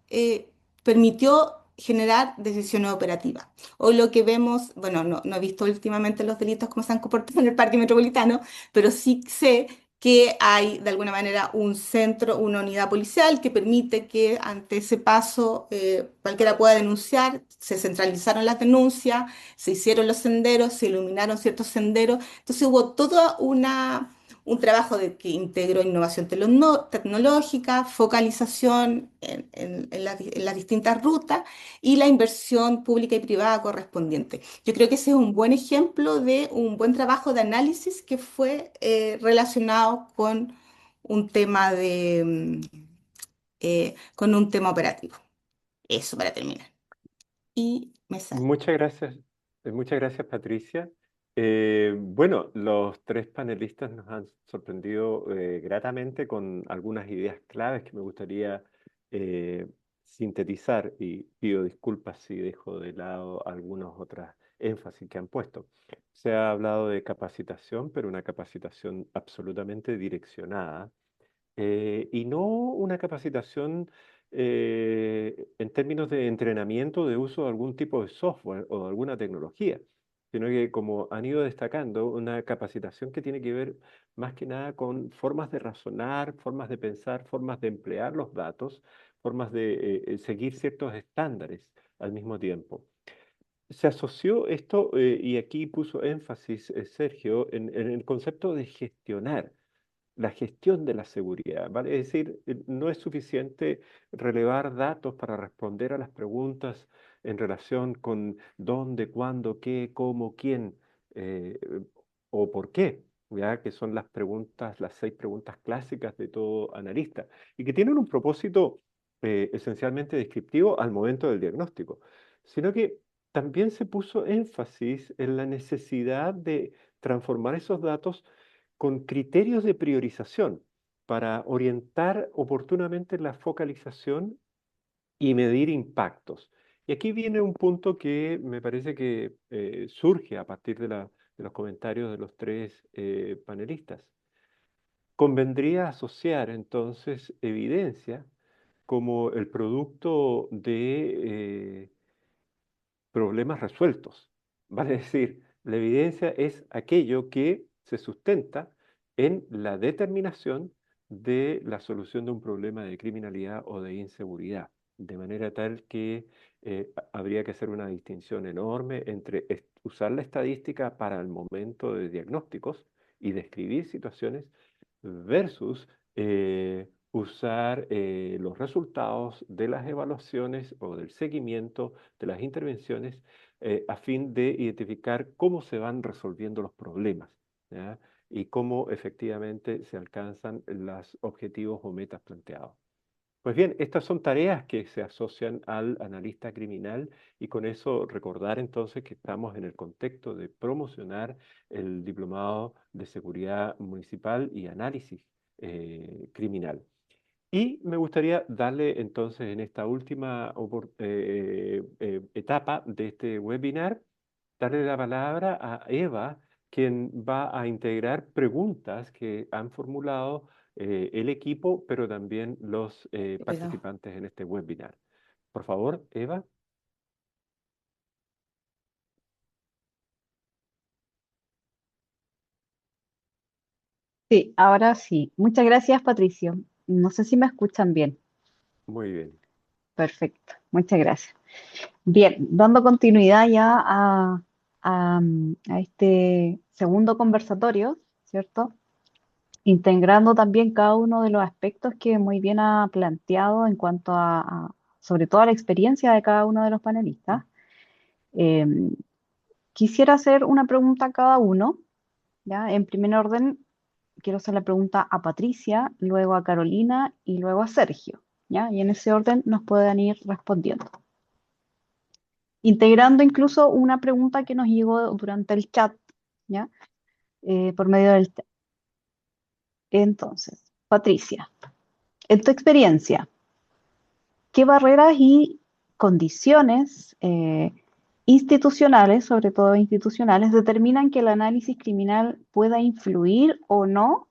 permitió generar decisiones operativas. Hoy lo que vemos, bueno, no he visto últimamente los delitos como se han comportado en el Parque Metropolitano, pero sí sé que hay de alguna manera un centro, una unidad policial que permite que ante ese paso cualquiera pueda denunciar. Se centralizaron las denuncias, se hicieron los senderos, se iluminaron ciertos senderos. Entonces hubo toda un trabajo que integró innovación tecnológica, focalización en las distintas rutas y la inversión pública y privada correspondiente. Yo creo que ese es un buen ejemplo de un buen trabajo de análisis que fue relacionado con un tema con un tema operativo. Eso para terminar. Y me salgo. Muchas gracias, Patricia. Bueno, los tres panelistas nos han sorprendido gratamente con algunas ideas claves que me gustaría eh, sintetizar y pido disculpas si dejo de lado algunas otras énfasis que han puesto. Se ha hablado de capacitación, pero una capacitación absolutamente direccionada y no una capacitación en términos de entrenamiento de uso de algún tipo de software o de alguna tecnología, sino que como han ido destacando, una capacitación que tiene que ver más que nada con formas de razonar, formas de pensar, formas de emplear los datos, formas de seguir ciertos estándares al mismo tiempo. Se asoció esto, y aquí puso énfasis Sergio, en el concepto de gestionar la gestión de la seguridad, ¿vale? Es decir, no es suficiente relevar datos para responder a las preguntas en relación con dónde, cuándo, qué, cómo, quién eh, o por qué, ¿ya? Que son las preguntas, las 6 preguntas clásicas de todo analista y que tienen un propósito esencialmente descriptivo al momento del diagnóstico, sino que también se puso énfasis en la necesidad de transformar esos datos con criterios de priorización para orientar oportunamente la focalización y medir impactos. Y aquí viene un punto que me parece que surge a partir de los comentarios de los tres panelistas. Convendría asociar entonces evidencia como el producto de problemas resueltos. Vale decir, la evidencia es aquello que se sustenta en la determinación de la solución de un problema de criminalidad o de inseguridad, de manera tal que habría que hacer una distinción enorme entre usar la estadística para el momento de diagnósticos y describir situaciones versus usar los resultados de las evaluaciones o del seguimiento de las intervenciones a fin de identificar cómo se van resolviendo los problemas, ¿ya? Y cómo efectivamente se alcanzan los objetivos o metas planteados. Pues bien, estas son tareas que se asocian al analista criminal y con eso recordar entonces que estamos en el contexto de promocionar el diplomado de seguridad municipal y análisis criminal. Y me gustaría darle entonces en esta última etapa de este webinar, darle la palabra a Eva, quien va a integrar preguntas que han formulado el equipo, pero también los Qué pegado. participantes en este webinar. Por favor, Eva. Sí, ahora sí. Muchas gracias, Patricio. No sé si me escuchan bien. Muy bien. Perfecto. Muchas gracias. Bien, dando continuidad ya a este segundo conversatorio, ¿cierto? Integrando también cada uno de los aspectos que muy bien ha planteado en cuanto sobre todo a la experiencia de cada uno de los panelistas. Eh, quisiera hacer una pregunta a cada uno, ¿ya? En primer orden, quiero hacer la pregunta a Patricia, luego a Carolina y luego a Sergio, ¿ya? Y en ese orden nos pueden ir respondiendo. Integrando incluso una pregunta que nos llegó durante el chat, ¿ya? Por medio del chat. Entonces, Patricia, en tu experiencia, ¿qué barreras y condiciones institucionales, sobre todo institucionales, determinan que el análisis criminal pueda influir o no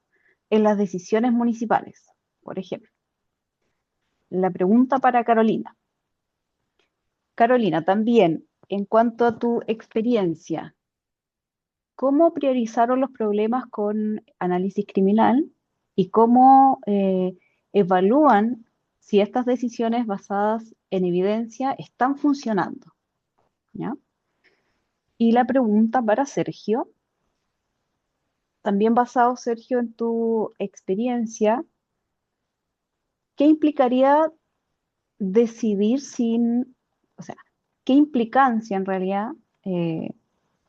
en las decisiones municipales? Por ejemplo, la pregunta para Carolina. Carolina, también, en cuanto a tu experiencia, ¿cómo priorizaron los problemas con análisis criminal y cómo evalúan si estas decisiones basadas en evidencia están funcionando? ¿Ya? Y la pregunta para Sergio, también basado, Sergio, en tu experiencia, ¿qué implicaría decidir sin, o sea, qué implicancia en realidad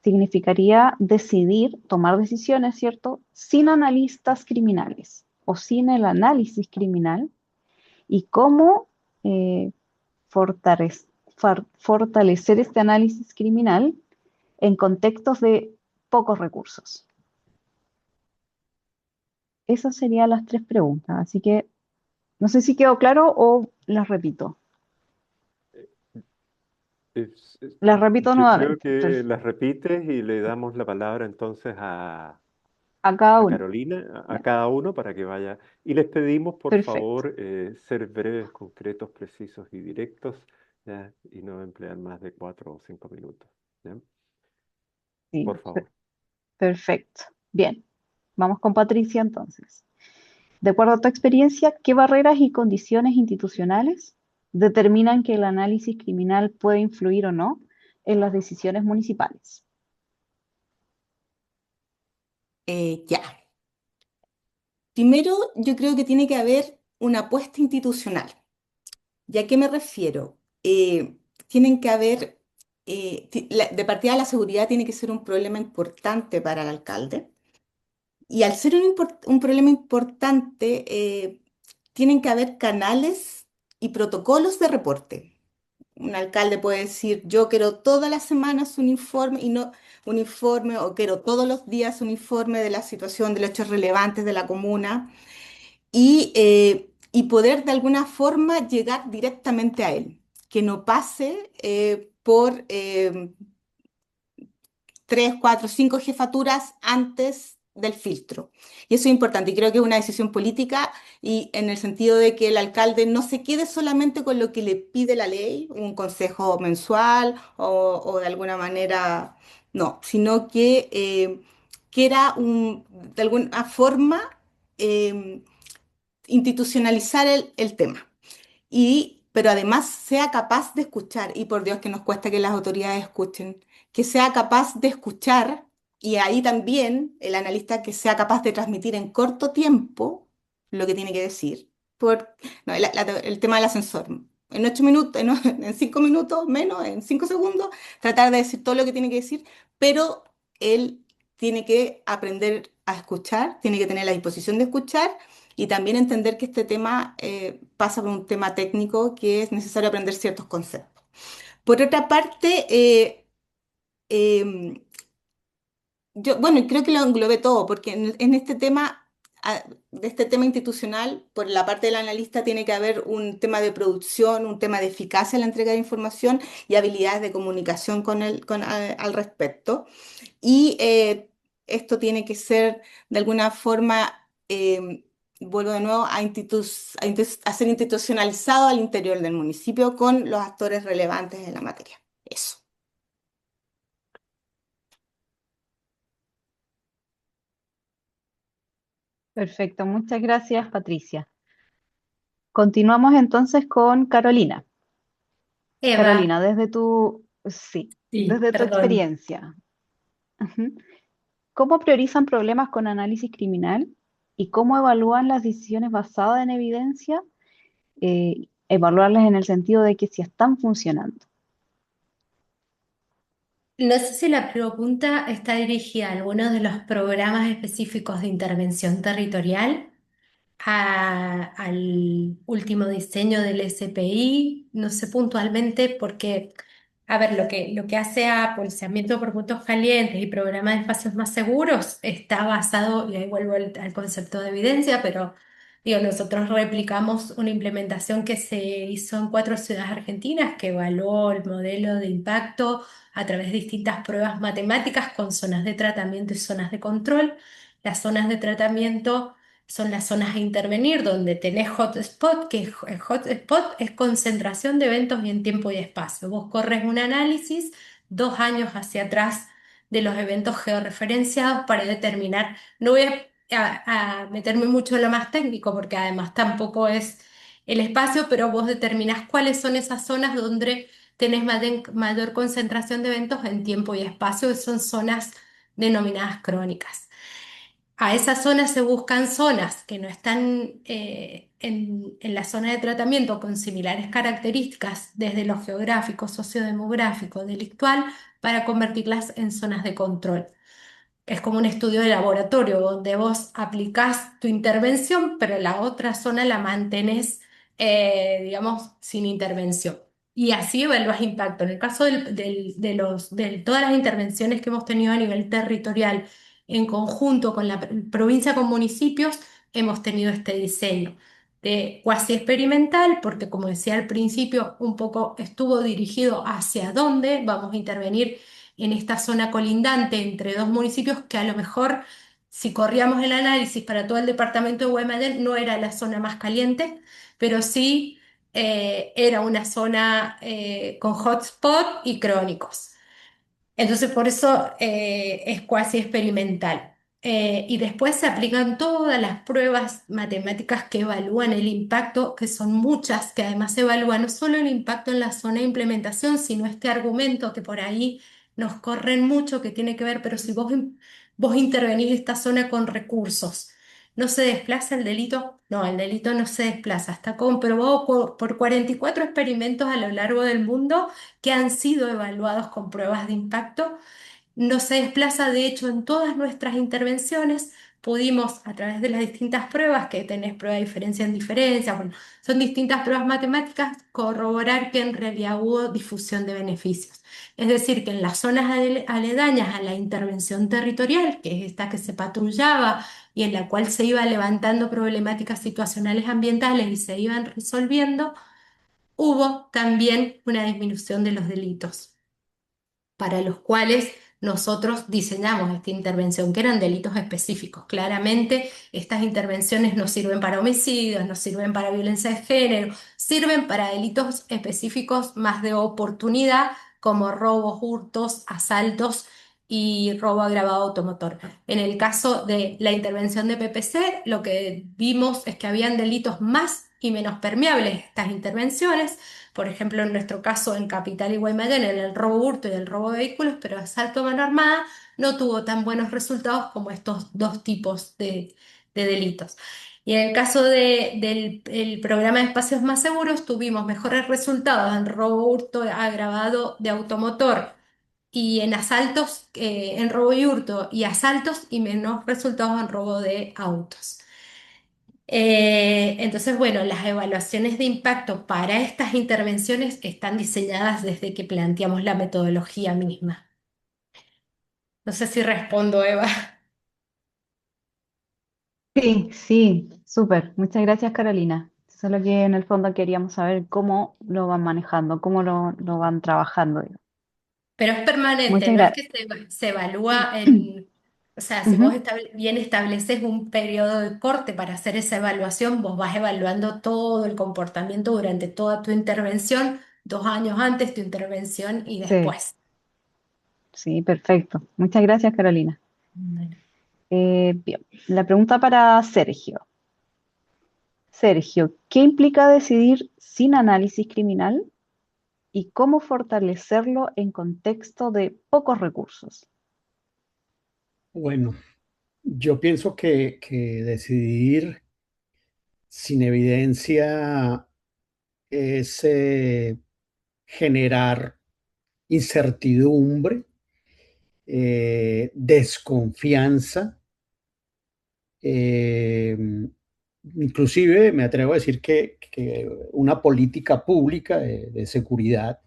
significaría decidir, tomar decisiones, ¿cierto?, sin analistas criminales o sin el análisis criminal y cómo eh, fortalecer este análisis criminal en contextos de pocos recursos. Esas serían las tres preguntas, así que no sé si quedó claro o las repito. Las repito Yo creo nuevamente. que las repites y le damos la palabra entonces A cada a uno. Carolina, a Ya, cada uno para que vaya. Y les pedimos, por perfecto. favor, ser breves, concretos, precisos y directos, ¿ya? Y no emplear más de 4 o 5 minutos, ¿ya? Sí, Por favor. perfecto. Bien, vamos con Patricia entonces. De acuerdo a tu experiencia, ¿qué barreras y condiciones institucionales determinan que el análisis criminal puede influir o no en las decisiones municipales? Ya. Primero, yo creo que tiene que haber una apuesta institucional. ¿Y a qué me refiero? Tienen que haber, de partida la seguridad tiene que ser un problema importante para el alcalde. Y al ser un problema importante, tienen que haber canales y protocolos de reporte. Un alcalde puede decir, yo quiero todas las semanas un informe y no un informe, o quiero todos los días un informe de la situación, de los hechos relevantes de la comuna, y poder de alguna forma llegar directamente a él, que no pase por 3, 4, 5 jefaturas antes del filtro. Y eso es importante y creo que es una decisión política y en el sentido de que el alcalde no se quede solamente con lo que le pide la ley, un consejo mensual o de alguna manera, no, sino que quiera de alguna forma eh, institucionalizar el tema pero además sea capaz de escuchar, y por Dios que nos cuesta que las autoridades escuchen, que sea capaz de escuchar, y ahí también el analista que sea capaz de transmitir en corto tiempo lo que tiene que decir. No, el tema del ascensor. En 8 minutos, en 5 minutos, menos, en 5 segundos, tratar de decir todo lo que tiene que decir, pero él tiene que aprender a escuchar, tiene que tener la disposición de escuchar y también entender que este tema pasa por un tema técnico que es necesario aprender ciertos conceptos. Por otra parte, em, bueno, creo que lo englobé todo, porque en este tema, de este tema institucional, por la parte del analista tiene que haber un tema de producción, un tema de eficacia en la entrega de información y habilidades de comunicación al respecto. Y esto tiene que ser de alguna forma, vuelvo de nuevo, a ser institucionalizado al interior del municipio con los actores relevantes en la materia. Eso. Perfecto, muchas gracias, Patricia. Continuamos entonces con Carolina. Eva, Carolina, sí, sí, desde tu perdón. experiencia, ujú, ¿cómo priorizan problemas con análisis criminal y cómo evalúan las decisiones basadas en evidencia? Evaluarlas en el sentido de que si están funcionando. No sé si la pregunta está dirigida a alguno de los programas específicos de intervención territorial, al último diseño del SPI, no sé puntualmente porque, a ver, lo que hace a Policiamiento por Puntos Calientes y Programa de Espacios Más Seguros está basado, y ahí vuelvo al concepto de evidencia, pero digo, nosotros replicamos una implementación que se hizo en 4 ciudades argentinas que evaluó el modelo de impacto a través de distintas pruebas matemáticas con zonas de tratamiento y zonas de control. Las zonas de tratamiento son las zonas a intervenir donde tenés hotspot, que el hotspot es concentración de eventos y en tiempo y espacio. Vos corres un análisis 2 años hacia atrás de los eventos georreferenciados para determinar, no voy a meterme mucho en lo más técnico porque además tampoco es el espacio, pero vos determinás cuáles son esas zonas donde tenés mayor concentración de eventos en tiempo y espacio, y son zonas denominadas crónicas. A esas zonas se buscan zonas que no están en la zona de tratamiento con similares características desde lo geográfico, sociodemográfico, delictual, para convertirlas en zonas de control. Es como un estudio de laboratorio donde vos aplicás tu intervención, pero la otra zona la mantenés, digamos, sin intervención. Y así evalúas impacto. En el caso de todas las intervenciones que hemos tenido a nivel territorial, en conjunto con la provincia, con municipios, hemos tenido este diseño de cuasi experimental, porque como decía al principio, un poco estuvo dirigido hacia dónde vamos a intervenir en esta zona colindante entre 2 municipios que a lo mejor, si corríamos el análisis para todo el departamento de Guaymallén, no era la zona más caliente, pero sí era una zona con hotspot y crónicos. Entonces, por eso es cuasi experimental. Y después se aplican todas las pruebas matemáticas que evalúan el impacto, que son muchas, que además evalúan no solo el impacto en la zona de implementación, sino este argumento que por ahí nos corren mucho, que tiene que ver, pero si vos intervenís esta zona con recursos, ¿no se desplaza el delito? No, el delito no se desplaza. Está comprobado por 44 experimentos a lo largo del mundo que han sido evaluados con pruebas de impacto. No se desplaza, de hecho, en todas nuestras intervenciones pudimos, a través de las distintas pruebas, que tenés prueba de diferencia en diferencia, bueno, son distintas pruebas matemáticas, corroborar que en realidad hubo difusión de beneficios. Es decir, que en las zonas aledañas a la intervención territorial, que es esta que se patrullaba y en la cual se iba levantando problemáticas situacionales ambientales y se iban resolviendo, hubo también una disminución de los delitos, para los cuales nosotros diseñamos esta intervención, que eran delitos específicos. Claramente, estas intervenciones no sirven para homicidios, no sirven para violencia de género, sirven para delitos específicos más de oportunidad, como robos, hurtos, asaltos y robo agravado automotor. En el caso de la intervención de PPC, lo que vimos es que habían delitos más y menos permeables a estas intervenciones. Por ejemplo, en nuestro caso en Capital y Guaymallén, en el robo hurto y el robo de vehículos, pero asalto a mano armada no tuvo tan buenos resultados como estos 2 tipos de delitos. Y en el caso del el programa de espacios más seguros, tuvimos mejores resultados en robo hurto agravado de automotor y en asaltos, en robo y hurto y asaltos, y menos resultados en robo de autos. Entonces, bueno, las evaluaciones de impacto para estas intervenciones están diseñadas desde que planteamos la metodología misma. No sé si respondo, Eva. Sí, sí, súper. Muchas gracias, Carolina. Eso es lo que en el fondo queríamos saber cómo lo van manejando, cómo lo van trabajando. Pero es permanente, Muchas no es gracias. que se evalúa en, o sea, si vos Ujú. bien estableces un periodo de corte para hacer esa evaluación, vos vas evaluando todo el comportamiento durante toda tu intervención, 2 años antes tu intervención y Sí, después. sí, perfecto. Muchas gracias, Carolina. Bueno. Bien, la pregunta para Sergio. Sergio, ¿qué implica decidir sin análisis criminal y cómo fortalecerlo en contexto de pocos recursos? Bueno, yo pienso que decidir sin evidencia es generar incertidumbre desconfianza, eh, inclusive me atrevo a decir que una política pública de seguridad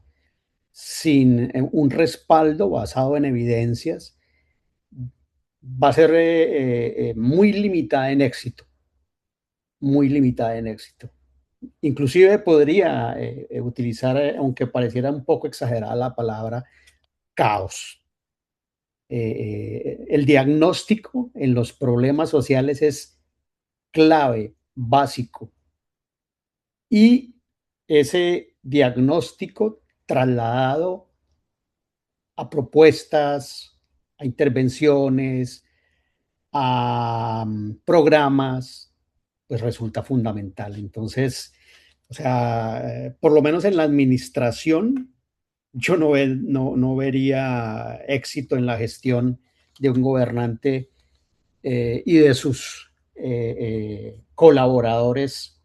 sin un respaldo basado en evidencias va a ser muy limitada en éxito, muy limitada en éxito. Inclusive podría utilizar, aunque pareciera un poco exagerada la palabra, caos. El diagnóstico en los problemas sociales es clave, básico, y ese diagnóstico trasladado a propuestas, a intervenciones, a programas, pues resulta fundamental. Entonces, o sea, por lo menos en la administración, yo no vería éxito en la gestión de un gobernante y de sus colaboradores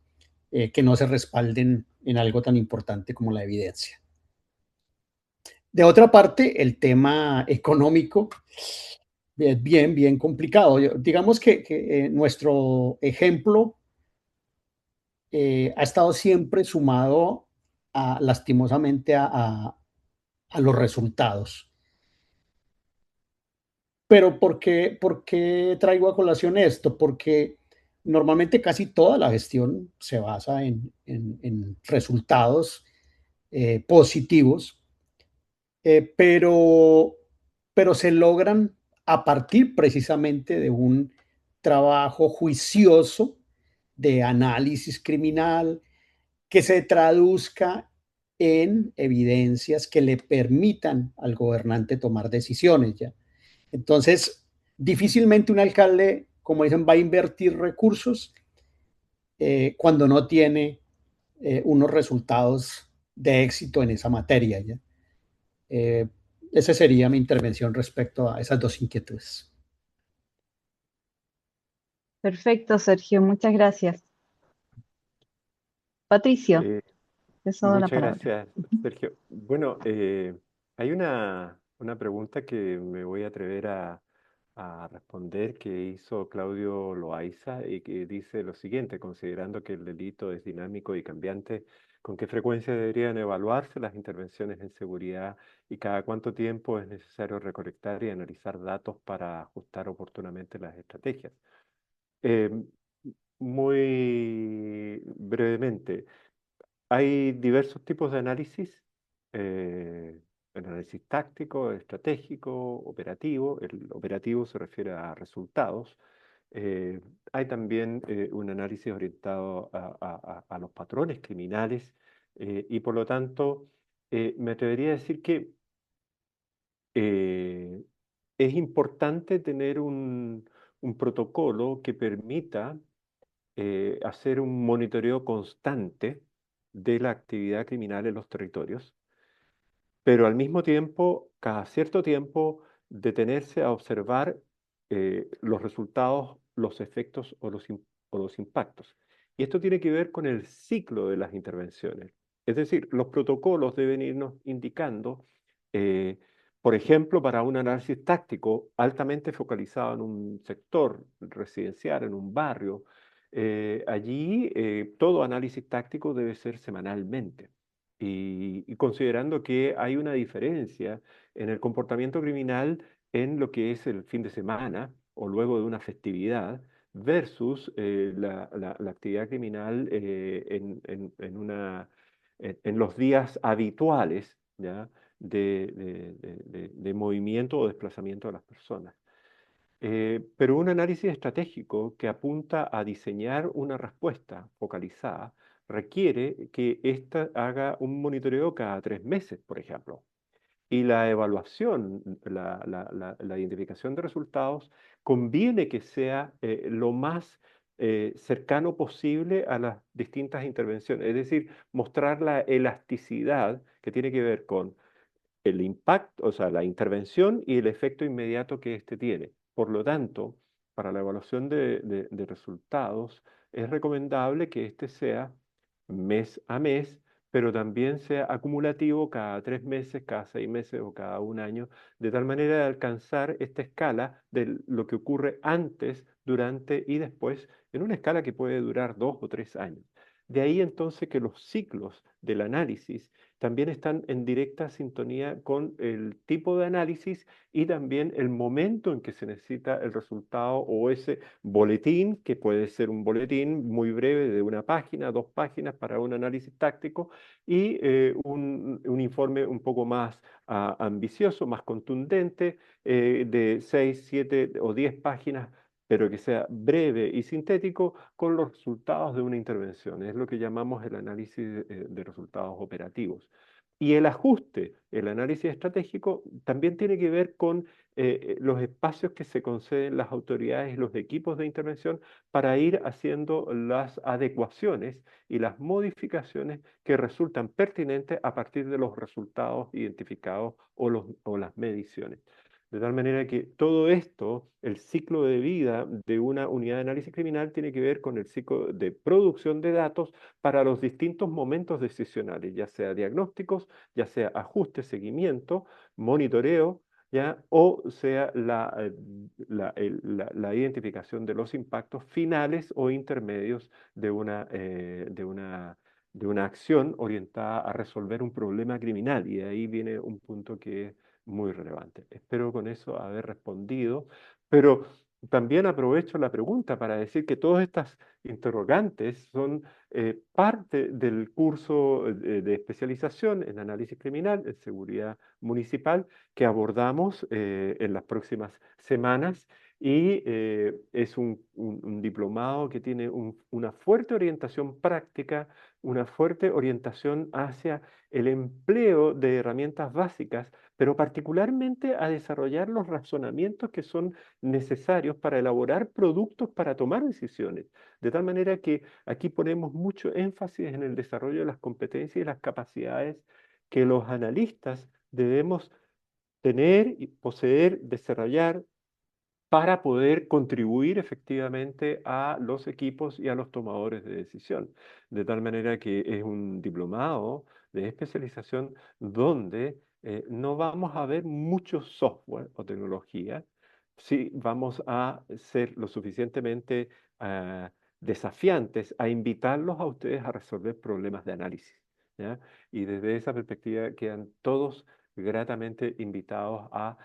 que no se respalden en algo tan importante como la evidencia. De otra parte, el tema económico es bien complicado. Digamos que nuestro ejemplo ha estado siempre sumado lastimosamente a los resultados. Pero por qué traigo a colación esto? Porque normalmente casi toda la gestión se basa en resultados positivos, pero se logran a partir precisamente de un trabajo juicioso de análisis criminal que se traduzca en evidencias que le permitan al gobernante tomar decisiones ya. Entonces, difícilmente un alcalde, como dicen, va a invertir recursos cuando no tiene unos resultados de éxito en esa materia ya. Eh, Esa sería mi intervención respecto a esas dos inquietudes. Perfecto, Sergio, muchas gracias. Patricio, Eh, te cedo la Muchas palabra. gracias, Sergio. Bueno, hay una pregunta que me voy a atrever a responder que hizo Claudio Loaiza y que dice lo siguiente: considerando que el delito es dinámico y cambiante, ¿con qué frecuencia deberían evaluarse las intervenciones en seguridad y cada cuánto tiempo es necesario recolectar y analizar datos para ajustar oportunamente las estrategias? Eh, Muy brevemente. Hay diversos tipos de análisis, el análisis táctico, estratégico, operativo. El operativo se refiere a resultados. Hay también un análisis orientado a los patrones criminales y por lo tanto me atrevería a decir que eh, es importante tener un protocolo que permita hacer un monitoreo constante de la actividad criminal en los territorios, pero al mismo tiempo, cada cierto tiempo, detenerse a observar los resultados, los efectos o los impactos. Y esto tiene que ver con el ciclo de las intervenciones. Es decir, los protocolos deben irnos indicando, eh, por ejemplo, para un análisis táctico altamente focalizado en un sector residencial, en un barrio, allí todo análisis táctico debe ser semanalmente. Y considerando que hay una diferencia en el comportamiento criminal en lo que es el fin de semana o luego de una festividad versus la actividad criminal en los días habituales, ¿ya? De movimiento o desplazamiento de las personas. Pero un análisis estratégico que apunta a diseñar una respuesta focalizada requiere que ésta haga un monitoreo cada 3 meses, por ejemplo. Y la evaluación, la identificación de resultados, conviene que sea lo más cercano posible a las distintas intervenciones, es decir, mostrar la elasticidad que tiene que ver con el impacto, o sea, la intervención y el efecto inmediato que éste tiene. Por lo tanto, para la evaluación de resultados, es recomendable que éste sea mes a mes, pero también sea acumulativo cada 3 meses, cada 6 meses o cada un año, de tal manera de alcanzar esta escala de lo que ocurre antes, durante y después, en una escala que puede durar 2 o 3 años. De ahí entonces que los ciclos del análisis también están en directa sintonía con el tipo de análisis y también el momento en que se necesita el resultado o ese boletín, que puede ser un boletín muy breve de una página, 2 páginas para un análisis táctico y un informe un poco más ambicioso, más contundente, de 6, 7 o 10 páginas, pero que sea breve y sintético con los resultados de una intervención. Es lo que llamamos el análisis de resultados operativos. Y el ajuste, el análisis estratégico, también tiene que ver con los espacios que se conceden las autoridades y los equipos de intervención para ir haciendo las adecuaciones y las modificaciones que resultan pertinentes a partir de los resultados identificados o las mediciones. De tal manera que todo esto, el ciclo de vida de una unidad de análisis criminal tiene que ver con el ciclo de producción de datos para los distintos momentos decisionales, ya sea diagnósticos, ya sea ajuste, seguimiento, monitoreo, ¿ya? O sea la identificación de los impactos finales o intermedios de una acción orientada a resolver un problema criminal. Y de ahí viene un punto que es muy relevante. Espero con eso haber respondido, pero también aprovecho la pregunta para decir que todas estas interrogantes son parte del curso de especialización en análisis criminal, en seguridad municipal, que abordamos en las próximas semanas y es un diplomado que tiene una fuerte orientación práctica, una fuerte orientación hacia el empleo de herramientas básicas, pero particularmente a desarrollar los razonamientos que son necesarios para elaborar productos para tomar decisiones. De tal manera que aquí ponemos mucho énfasis en el desarrollo de las competencias y las capacidades que los analistas debemos tener y poseer, desarrollar para poder contribuir efectivamente a los equipos y a los tomadores de decisión. De tal manera que es un diplomado de especialización donde no vamos a ver mucho software o tecnología, sí vamos a ser lo suficientemente ah, desafiantes a invitarlos a ustedes a resolver problemas de análisis, ¿ya? Y desde esa perspectiva quedan todos gratamente invitados a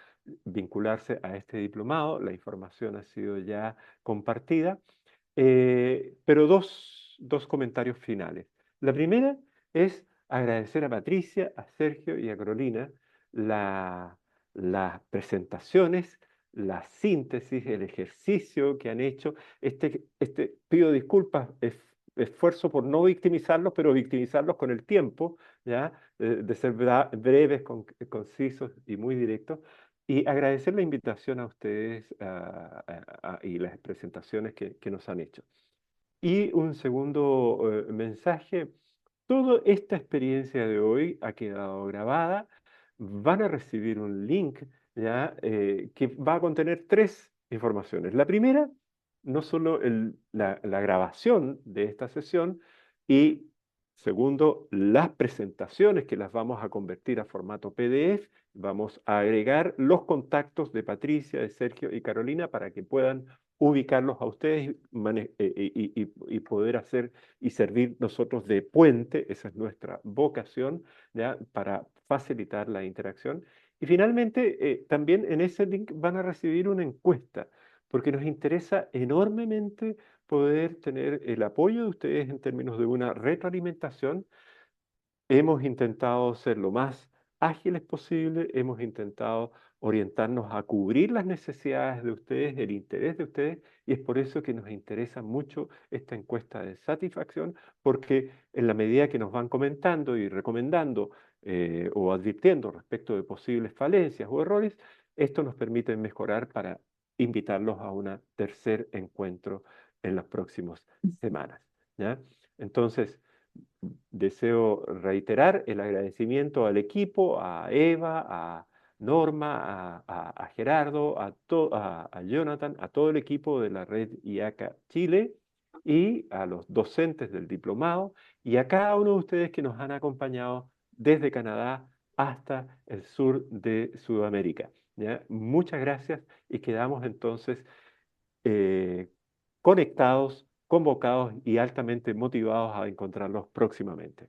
vincularse a este diplomado. La información ha sido ya compartida, pero dos comentarios finales. La primera es agradecer a Patricia, a Sergio y a Carolina la- las presentaciones, la síntesis, el ejercicio que han hecho. Pido disculpas, esfuerzo por no victimizarlos, pero victimizarlos con el tiempo, ¿ya? De ser breves, concisos y muy directos. Y agradecer la invitación a ustedes y las presentaciones que nos han hecho. Y un segundo mensaje, toda esta experiencia de hoy ha quedado grabada, van a recibir un link, ¿ya? Que va a contener 3 informaciones. La primera, no solo la grabación de esta sesión, y segundo, las presentaciones que las vamos a convertir a formato PDF. Vamos a agregar los contactos de Patricia, de Sergio y Carolina para que puedan ubicarlos a ustedes y poder hacer y servir nosotros de puente, esa es nuestra vocación, ¿ya? Para facilitar la interacción. Y finalmente, también en ese link van a recibir una encuesta, porque nos interesa enormemente poder tener el apoyo de ustedes en términos de una retroalimentación. Hemos intentado ser lo más ágiles posible, hemos intentado orientarnos a cubrir las necesidades de ustedes, el interés de ustedes, y es por eso que nos interesa mucho esta encuesta de satisfacción, porque en la medida que nos van comentando y recomendando o advirtiendo respecto de posibles falencias o errores, esto nos permite mejorar para invitarlos a un tercer encuentro en las próximas semanas, ¿ya? Entonces, deseo reiterar el agradecimiento al equipo, a Eva, a Norma, a Gerardo, a Jonathan, a todo el equipo de la red IACA Chile y a los docentes del diplomado y a cada uno de ustedes que nos han acompañado desde Canadá hasta el sur de Sudamérica. ¿Ya? Muchas gracias y quedamos entonces eh, conectados, convocados y altamente motivados a encontrarlos próximamente.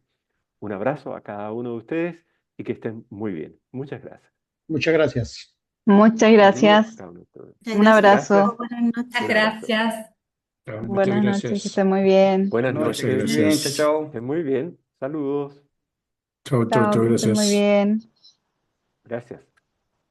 Un abrazo a cada uno de ustedes y que estén muy bien. Muchas gracias. Muchas gracias. Muchas Saludos a gracias. cada uno de ustedes. Muchas Un gracias. abrazo. Buenas noches. Muchas Un abrazo. gracias. Muchas Buenas noches, que gracias. estén muy bien. Buenas Muchas noches. Bien, gracias. chao, chao. Estén muy bien. Saludos. Chao, chao, Chao, chao, que estén muy gracias. bien. Gracias.